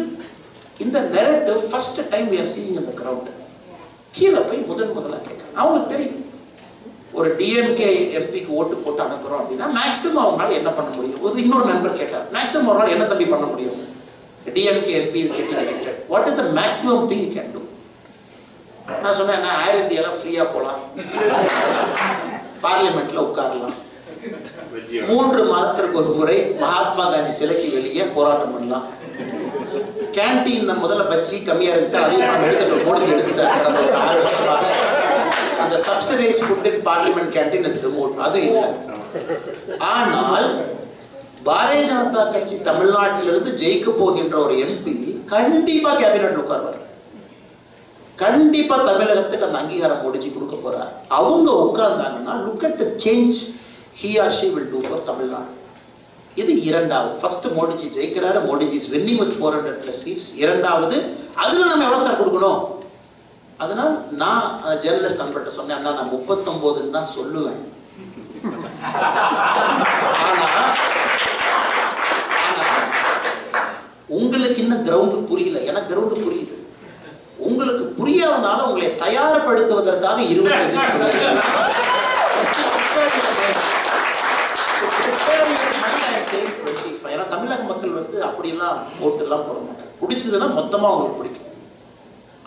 இந்த narrative first time we are seeing in the ground. கீழே போய் முதல்ல கேட்குறேன். அவங்களுக்கு தெரியும், ஒரு டிஎம்கே எம்பிக்கு ஓட்டு போட்டு அனுப்புறோம் அப்படின்னா மேக்ஸிமம் அவங்களால என்ன பண்ண முடியும். ஒரு இன்னொரு நண்பர் கேட்டார், மேக்ஸிமம் அவங்களால என்ன தம்பி பண்ண முடியும்? DMK MP is getting elected, what is the maximum thing you can do? நான் சொன்னேன், ஏர் இந்தியாவில் ஃப்ரீயாக போகலாம், பார்லிமெண்ட்ல உட்காரலாம், 3 மாதத்திற்கு ஒரு முறை மகாத்மா காந்தி சிலைக்கு வெளியே போராட்டம் பண்ணலாம், கேன்டீன் முதல்ல பஜ்ஜி கம்மியா இருந்துச்சு, அதையும் நம்ம எடுத்துட்டோம், மோடிஜி எடுத்துட்டாரு. கடந்த 6 மாசமாக அந்த subsidise food in parliament canteen is removed, அது இல்லை. ஆனால் பாரதிய ஜனதா கட்சி தமிழ்நாட்டிலிருந்து ஜெயிக்க போகின்ற ஒரு எம்பி கண்டிப்பா கேபினெட் உட்கார்வார். கண்டிப்பா தமிழகத்துக்கு அந்த அங்கீகாரம் மோடிஜி கொடுக்க போறார். அவங்க உட்கார்ந்தாங்கன்னா look at the change he or she will do for Tamil Nadu. இது இரண்டாவது. ஃபர்ஸ்ட் மோடிஜி ஜெயிக்கிறாரு, Modiji is winning with 400+ seats. இரண்டாவது, அதுல நம்ம எவ்வளவு சார் கொடுக்கணும்? அதனால் நான் ஜேர்னலிஸ்ட் நண்பர்கிட்ட சொன்னேன், அண்ணா நான் 39 தான் சொல்லுவேன். உங்களுக்கு இன்னும் கிரவுண்டு புரியல, எனக்கு கிரவுண்டு புரியுது. உங்களுக்கு புரியாதனால உங்களை தயார்படுத்துவதற்காக 25 ஏன்னா தமிழக மக்கள் அப்படியெல்லாம் ஓட்டெல்லாம் போட மாட்டாங்க. பிடிச்சதுன்னா மொத்தமாக அவங்களுக்கு பிடிக்கும்.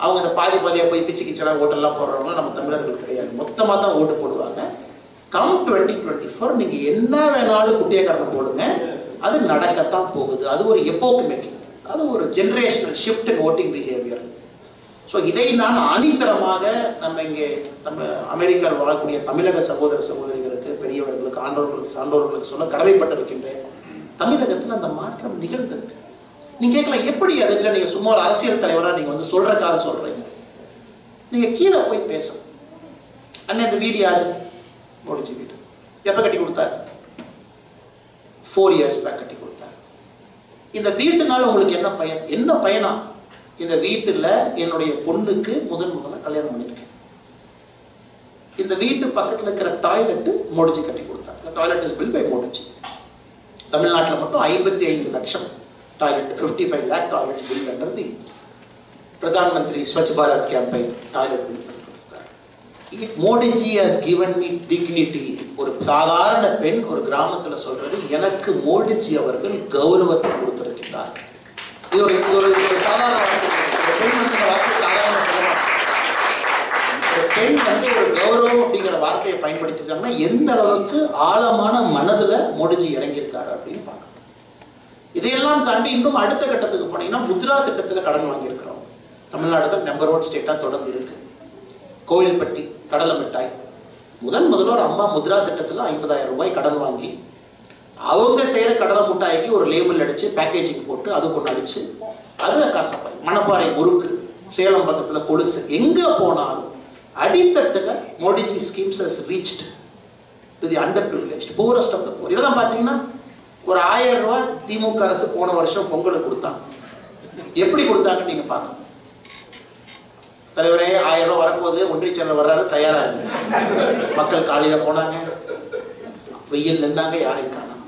அவங்க இந்த பாதியாக போய் பிச்சு கிச்சலாம் ஓட்டெல்லாம் போடுறவங்க நம்ம தமிழர்கள் கிடையாது, மொத்தமாக தான் ஓட்டு போடுவாங்க. கம் 2024 நீங்கள் என்ன வேணாலும் குட்டியக்காரனை போடுங்க, அது நடக்கத்தான் போகுது. அது ஒரு எப்போக்கு மேக்கிங். அது ஒரு generational shift in voting behaviour. So இதை நான் ஆணித்தரமாக நம்ம இங்கே அமெரிக்காவில் வாழக்கூடிய தமிழக சகோதர சகோதரிகளுக்கு, பெரியவர்களுக்கு, சான்றோர்களுக்கு சொல்ல கடமைப்பட்டிருக்கின்றேன். தமிழகத்தில் அந்த மாற்றம் நிகழ்ந்திருக்கு. நீங்கள் கேட்கலாம் எப்படி அது இல்லை, நீங்கள் சும்மா ஒரு அரசியல் தலைவராக நீங்கள் வந்து சொல்கிறக்காக சொல்கிறீங்க. நீங்கள் கீழே போய் பேசணும். அண்ணன் இந்த வீடு யாரு? மோடிஜி வீடு. எப்போ கட்டி கொடுத்தாரு? 4 years பேக் கட்டி கொடுத்தாரு. இந்த வீட்டுனால உங்களுக்கு என்ன பயன்? என்ன பயனா? இந்த வீட்டில் என்னுடைய பொண்ணுக்கு முதல்ல கல்யாணம் பண்ணியிருக்கேன். இந்த வீட்டு பக்கத்தில் இருக்கிற டாய்லெட்டு மோடிஜி கட்டி கொடுத்தார். இந்த toilet is built by Modi ji. தமிழ்நாட்டில் மட்டும் 55 லட்சம் டாய்லெட், 55 lakh டாய்லெட் பில் பண்ணுறது Pradhan Mantri Swachh Bharat campaign toilet build பண்ணிருக்கார். Modiji has given me dignity. ஒரு சாதாரண பெண் ஒரு கிராமத்தில் சொல்றது, எனக்கு மோடிஜி அவர்கள் கௌரவத்தை கொடுத்திருக்கிறார். இது ஒரு சாதாரண வார்த்தை. பெண் வந்து இந்த வார்த்தை சாதாரண சொல்லலாம். பெண் வந்து ஒரு கௌரவம் அப்படிங்கிற வார்த்தையை பயன்படுத்திருக்காங்கன்னா எந்த அளவுக்கு ஆழமான மனதில் மோடிஜி இறங்கியிருக்காரு அப்படின்னு பார்க்கணும். இதையெல்லாம் தாண்டி இன்னும் அடுத்த கட்டத்துக்கு போனீங்கன்னா முத்ரா திட்டத்தில் கடன் வாங்கியிருக்கிறோம். தமிழ்நாடு தான் நம்பர் 1 ஸ்டேட்டாக தொடர்ந்து இருக்கு. கோவில்பட்டி கடலை மிட்டாய் முதல்வர் அம்மா முத்ரா திட்டத்தில் 50,000 ரூபாய் கடன் வாங்கி அவங்க செய்கிற கடலை மிட்டாய்க்கு ஒரு லேபிள் அடித்து பேக்கேஜிங் போட்டு அதுக்கு ஒன்று அடித்து அதில் காசப்பாய். மணப்பாறை முறுக்கு, சேலம் பக்கத்தில் கொலுசு, எங்கே போனாலும் அடித்தட்டில் Modiji schemes has reached to the underprivileged poorest of the poor. இதெல்லாம் பார்த்தீங்கன்னா ஒரு 1000 ரூபாய் திமுக அரசு போன வருஷம் பொங்கலுக்கு கொடுத்தாங்க. எப்படி கொடுத்தாங்கன்னு நீங்கள் பார்க்கணும். தலைவரே 1000 ரூபாய் வரப்போகுது, ஒன்றிய செயலர் வர்றாரு, தயாராக இருக்கு. மக்கள் காலையில் போனாங்க, வெயில் நின்னாங்க, யாரையும் காணோம்.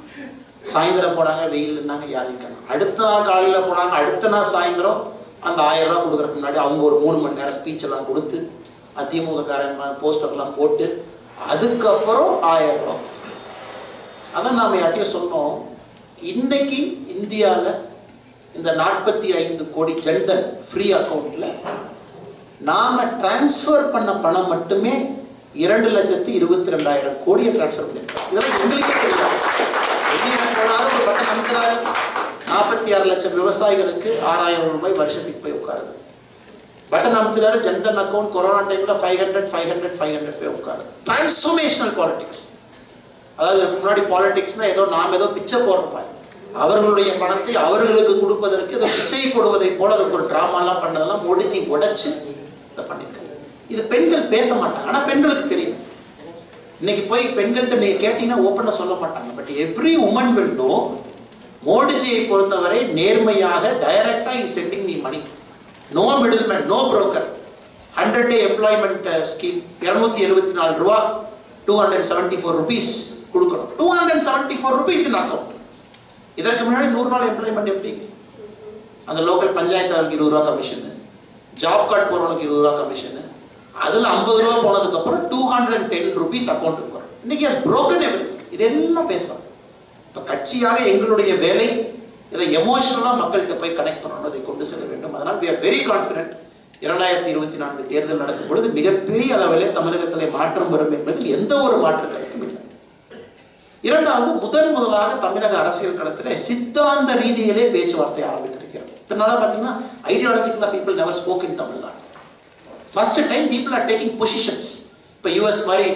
சாயந்தரம் போனாங்க, வெயில் நின்னாங்க, யாரையும் காணோம். அடுத்த நாள் காலையில் போனாங்க, அடுத்த நாள் சாயந்தரம் அந்த 1000 ரூபாய் கொடுக்குறதுக்கு முன்னாடி அவங்க ஒரு 3 மணி நேரம் ஸ்பீச் எல்லாம் கொடுத்து அதிமுக காரன் போஸ்டர்லாம் போட்டு அதுக்கப்புறம் 1000 ரூபாய். அதான் நாம் யார்ட்டையும் சொன்னோம், இன்னைக்கு இந்தியாவில் இந்த 45 கோடி ஜன்தன் ஃப்ரீ அக்கௌண்ட்ல நாம டிரான்ஸ்ஃபர் பண்ண பணம் மட்டுமே 2,22,000 கோடியை டிரான்ஸ்ஃபர் பண்ணியிருக்கோம். இதெல்லாம் எங்களுக்கே தெரியாது. போனாலும் ஒரு பட்டம் அனுப்புறாரு. 46 லட்சம் விவசாயிகளுக்கு 6,000 ரூபாய் வருஷத்துக்கு போய் உட்காருது. பட்டன் அமுத்துறாரு. ஜன்தன் அக்கௌண்ட் கொரோனா டைம்ல 500 போய் உட்காருது. Transformational politics. அதாவது முன்னாடி பாலிடிக்ஸ்னா ஏதோ நாம் ஏதோ பிச்சை போடுற மாதிரி, அவர்களுடைய பணத்தை அவர்களுக்கு கொடுப்பதற்கு ஏதோ பிச்சை போடுவதை போல அதுக்கு ஒரு டிராமாலாம் பண்ணதெல்லாம் மோடிஜி உடைச்சு இதை பண்ணியிருக்காங்க. இது பெண்கள் பேச மாட்டாங்க, ஆனால் பெண்களுக்கு தெரியும். இன்னைக்கு போய் பெண்கள்கிட்ட நீங்கள் கேட்டீங்கன்னா ஓப்பனாக சொல்ல மாட்டாங்க. But every woman will know மோடிஜியை பொறுத்தவரை நேர்மையாக டைரக்டாக is sending me money. No middle man, no broker. 100 day employment scheme 274 ரூபா, 274 rupees கொடுக்கணும். 274 rupees இன் அக்கௌண்ட். இதற்கு முன்னாடி 100 நாள் எம்ப்ளாய்மெண்ட் எப்படி? அந்த லோக்கல் பஞ்சாயத்து 20 ரூபா கமிஷனு, ஜாப் கார்டு போகிறவனுக்கு 20 ரூபா கமிஷனு, அதில் 50 ரூபா போனதுக்கப்புறம் 210 rupees அக்கௌண்ட்டுக்கு வரும். இன்னைக்கு அது புரோக்கன் எவ்ரிதிங். இதெல்லாம் பேசலாம். இப்போ கட்சியாக எங்களுடைய வேலை இதை எமோஷனலாக மக்கள்கிட்ட போய் கனெக்ட் பண்ணணும், அதை கொண்டு செல்ல வேண்டும். அதனால் we are very confident 2024 தேர்தல் நடக்கும் பொழுது மிகப்பெரிய அளவிலே தமிழகத்திலே மாற்றம் வரும் என்பதில் எந்த ஒரு மாற்று கருத்தும் இல்லை. இரண்டாவது, முதலாக தமிழக அரசியல் களத்திலே சித்தாந்த ரீதியிலே பேச்சுவார்த்தை ஆரம்பித்திருக்கிறது. இதனால பார்த்தீங்கன்னா ஐடியாலஜிக்கலாக people never spoke in Tamil Nadu. First time people are taking பொசிஷன்ஸ். இப்போ யூஎஸ் மாதிரி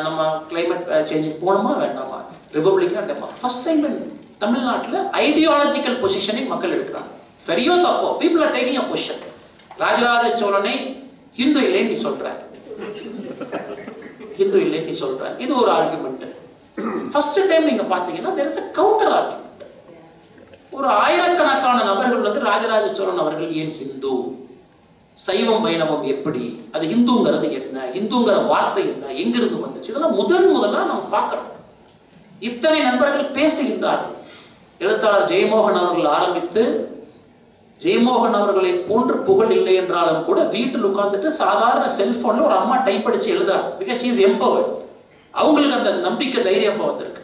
நம்ம கிளைமேட் சேஞ்சுக்கு போகணுமா வேண்டாமா, ரிபப்ளிக்கா டெமா, ஃபர்ஸ்ட் டைம் தமிழ்நாட்டில் ஐடியாலஜிக்கல் பொசிஷனை மக்கள் எடுக்கிறாங்க. சரியோ தப்போ, people are taking a position. Rajaraja சோழனை ஹிந்து இல்லைன்னு நீ சொல்ற, ஹிந்து இல்லைன்னு நீ சொல்ற, இது ஒரு ஆர்குமெண்ட். ஃபர்ஸ்ட் டைம் நீங்க பாத்தீங்கன்னா there is a counter argument. ஒரு ஆயிரக்கணக்கான நபர்கள் வந்து ராஜராஜ சோழன் அவர்கள் ஏன் ஹிந்து, சைவம் வைணவம் எப்படி, அது ஹிந்துங்கிறது என்ன, ஹிந்துங்கிற வார்த்தை என்ன, எங்கிருந்து வந்துச்சு, இதெல்லாம் முதலா நம்ம பார்க்கிறோம். இத்தனை நண்பர்கள் பேசுகின்றார்கள். எழுத்தாளர் ஜெயமோகன் அவர்கள் ஆரம்பித்து, ஜெயமோகன் அவர்களை போன்று புகழ் இல்லை என்றாலும் கூட வீட்டில் உட்கார்ந்துட்டு சாதாரண செல்போன்ல ஒரு அம்மா டைப் அடிச்சு எழுதுறாங்க. Because she is empowered. அவங்களுக்கு அந்த நம்பிக்கை தைரியம் இப்போ வந்திருக்கு.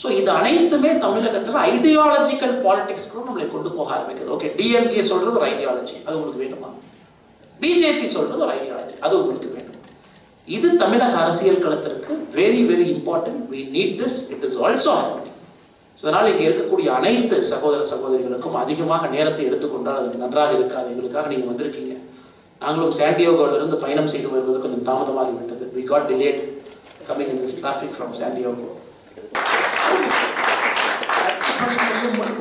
ஸோ இது அனைத்துமே தமிழகத்தில் ஐடியாலஜிக்கல் பாலிடிக்ஸ் கூட நம்மளை கொண்டு போக ஆரம்பிக்குது. ஓகே, டிஎம்கே சொல்றது ஒரு ஐடியாலஜி, அது உங்களுக்கு வேணுமா? பிஜேபி சொல்றது ஒரு ஐடியாலஜி, அது உங்களுக்கு வேணும். இது தமிழக அரசியல் களத்திற்கு very very important. we need this. it is also happening. அதனால் இங்கே இருக்கக்கூடிய அனைத்து சகோதர சகோதரிகளுக்கும் அதிகமாக நேரத்தை எடுத்துக்கொண்டால் அது நன்றாக இருக்காது. எங்களுக்காக நீங்கள் வந்திருக்கீங்க. நாங்களும் சாண்டியாகோவிலிருந்து பயணம் செய்து வருவது கொஞ்சம் தாமதமாகிவிட்டது. We got delayed coming in this traffic from Santiago.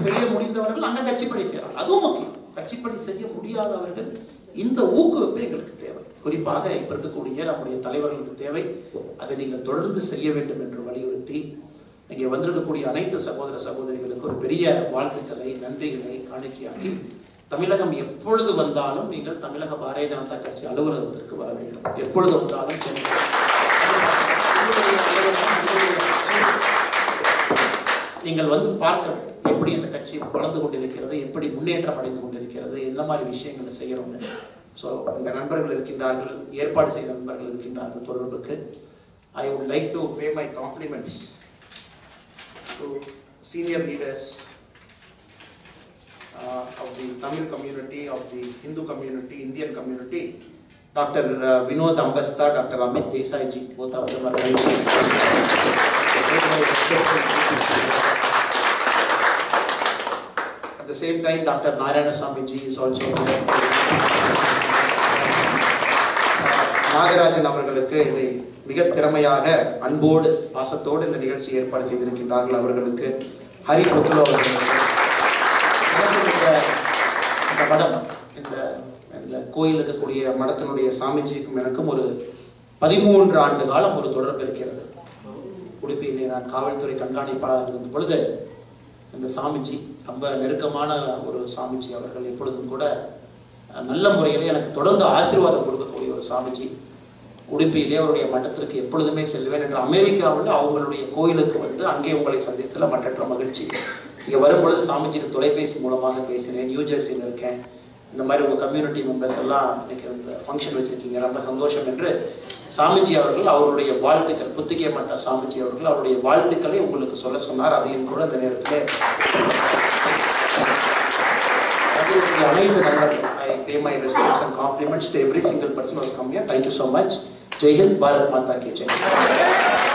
செய்ய முடிந்தவர்கள் அங்கே கட்சிப்பணி செய்யலாம், அதுவும் முக்கியம். கட்சிப்பணி செய்ய முடியாதவர்கள் இந்த ஊக்குவிப்பு எங்களுக்கு தேவை. குறிப்பாக இப்போ இருக்கக்கூடிய நம்முடைய தலைவர்களுக்கு தேவை. அதை நீங்கள் தொடர்ந்து செய்ய வேண்டும் என்று வலியுறுத்தி இங்கே வந்திருக்கக்கூடிய அனைத்து சகோதர சகோதரிகளுக்கு ஒரு பெரிய வாழ்த்துக்களை, நன்றிகளை காணிக்கையாக்கி, தமிழகம் எப்பொழுது வந்தாலும் நீங்கள் தமிழக பாரதிய ஜனதா கட்சி அலுவலகத்திற்கு வர வேண்டும். எப்பொழுது வந்தாலும் சென்னை நீங்கள் வந்து பார்க்க வேண்டும். எப்படி இந்த கட்சி வளர்ந்து கொண்டிருக்கிறது, எப்படி முன்னேற்றம் அடைந்து கொண்டிருக்கிறது, எந்த மாதிரி விஷயங்களை செய்கிறோம்னு. ஸோ இந்த நண்பர்கள் இருக்கின்றார்கள், ஏற்பாடு செய்த நண்பர்கள் இருக்கின்றார்கள் தொடர்புக்கு. I would like to pay my compliments to senior leaders of the Tamil community, of the Hindu community, Indian community, Dr. Vinod Ambastha, Dr. Amit Desai ji, both of them are very at the same time Dr. Narayanaswamy ji is also there. Nagarajan அவர்களுக்கு இதை மிக திறமையாக அன்போடு பாசத்தோடு இந்த நிகழ்ச்சி ஏற்பாடு செய்திருக்கின்றார்கள். அவர்களுக்கு ஹரி புத்துலோ அவர்களுக்கு இந்த மடம், இந்த கோயில் இருக்கக்கூடிய மடத்தினுடைய சாமிஜிக்கும் எனக்கும் ஒரு 13 ஆண்டு காலம் ஒரு தொடர்பு இருக்கிறது. உடுப்பியிலே நான் காவல்துறை கண்காணிப்பாளராக இருந்த பொழுது இந்த சாமிஜி ரொம்ப நெருக்கமான ஒரு சாமிஜி. அவர்கள் எப்பொழுதும் கூட நல்ல முறையில் எனக்கு தொடர்ந்து ஆசீர்வாதம் கொடுக்கக்கூடிய ஒரு சாமிஜி. உடுப்பியிலே அவருடைய மட்டத்திற்கு எப்பொழுதுமே செல்வேன் என்று அமெரிக்காவில் அவங்களுடைய கோயிலுக்கு வந்து அங்கே உங்களை சந்தித்ததில் மற்றற்ற மகிழ்ச்சி. இங்கே வரும்பொழுது சாமிஜிக்கு தொலைபேசி மூலமாக பேசினேன். நியூ ஜெர்சியில் இருக்கேன், இந்த மாதிரி உங்கள் கம்யூனிட்டி மெம்பர்ஸ் எல்லாம் இன்னைக்கு இந்த ஃபங்க்ஷன் வச்சுருக்கீங்க, ரொம்ப சந்தோஷம் என்று சாமிஜி அவர்கள் அவருடைய வாழ்த்துக்கள், புத்திகே மட்ட சாமிஜி அவர்கள் அவருடைய வாழ்த்துக்களை உங்களுக்கு சொல்ல சொன்னார். அதையும் கூட இந்த நேரத்தில் அனைத்து நண்பர்கள், I pay my respects and compliments to every single person who has come here. Thank you so much. Jai Hind, Bharat Mata ki Jai.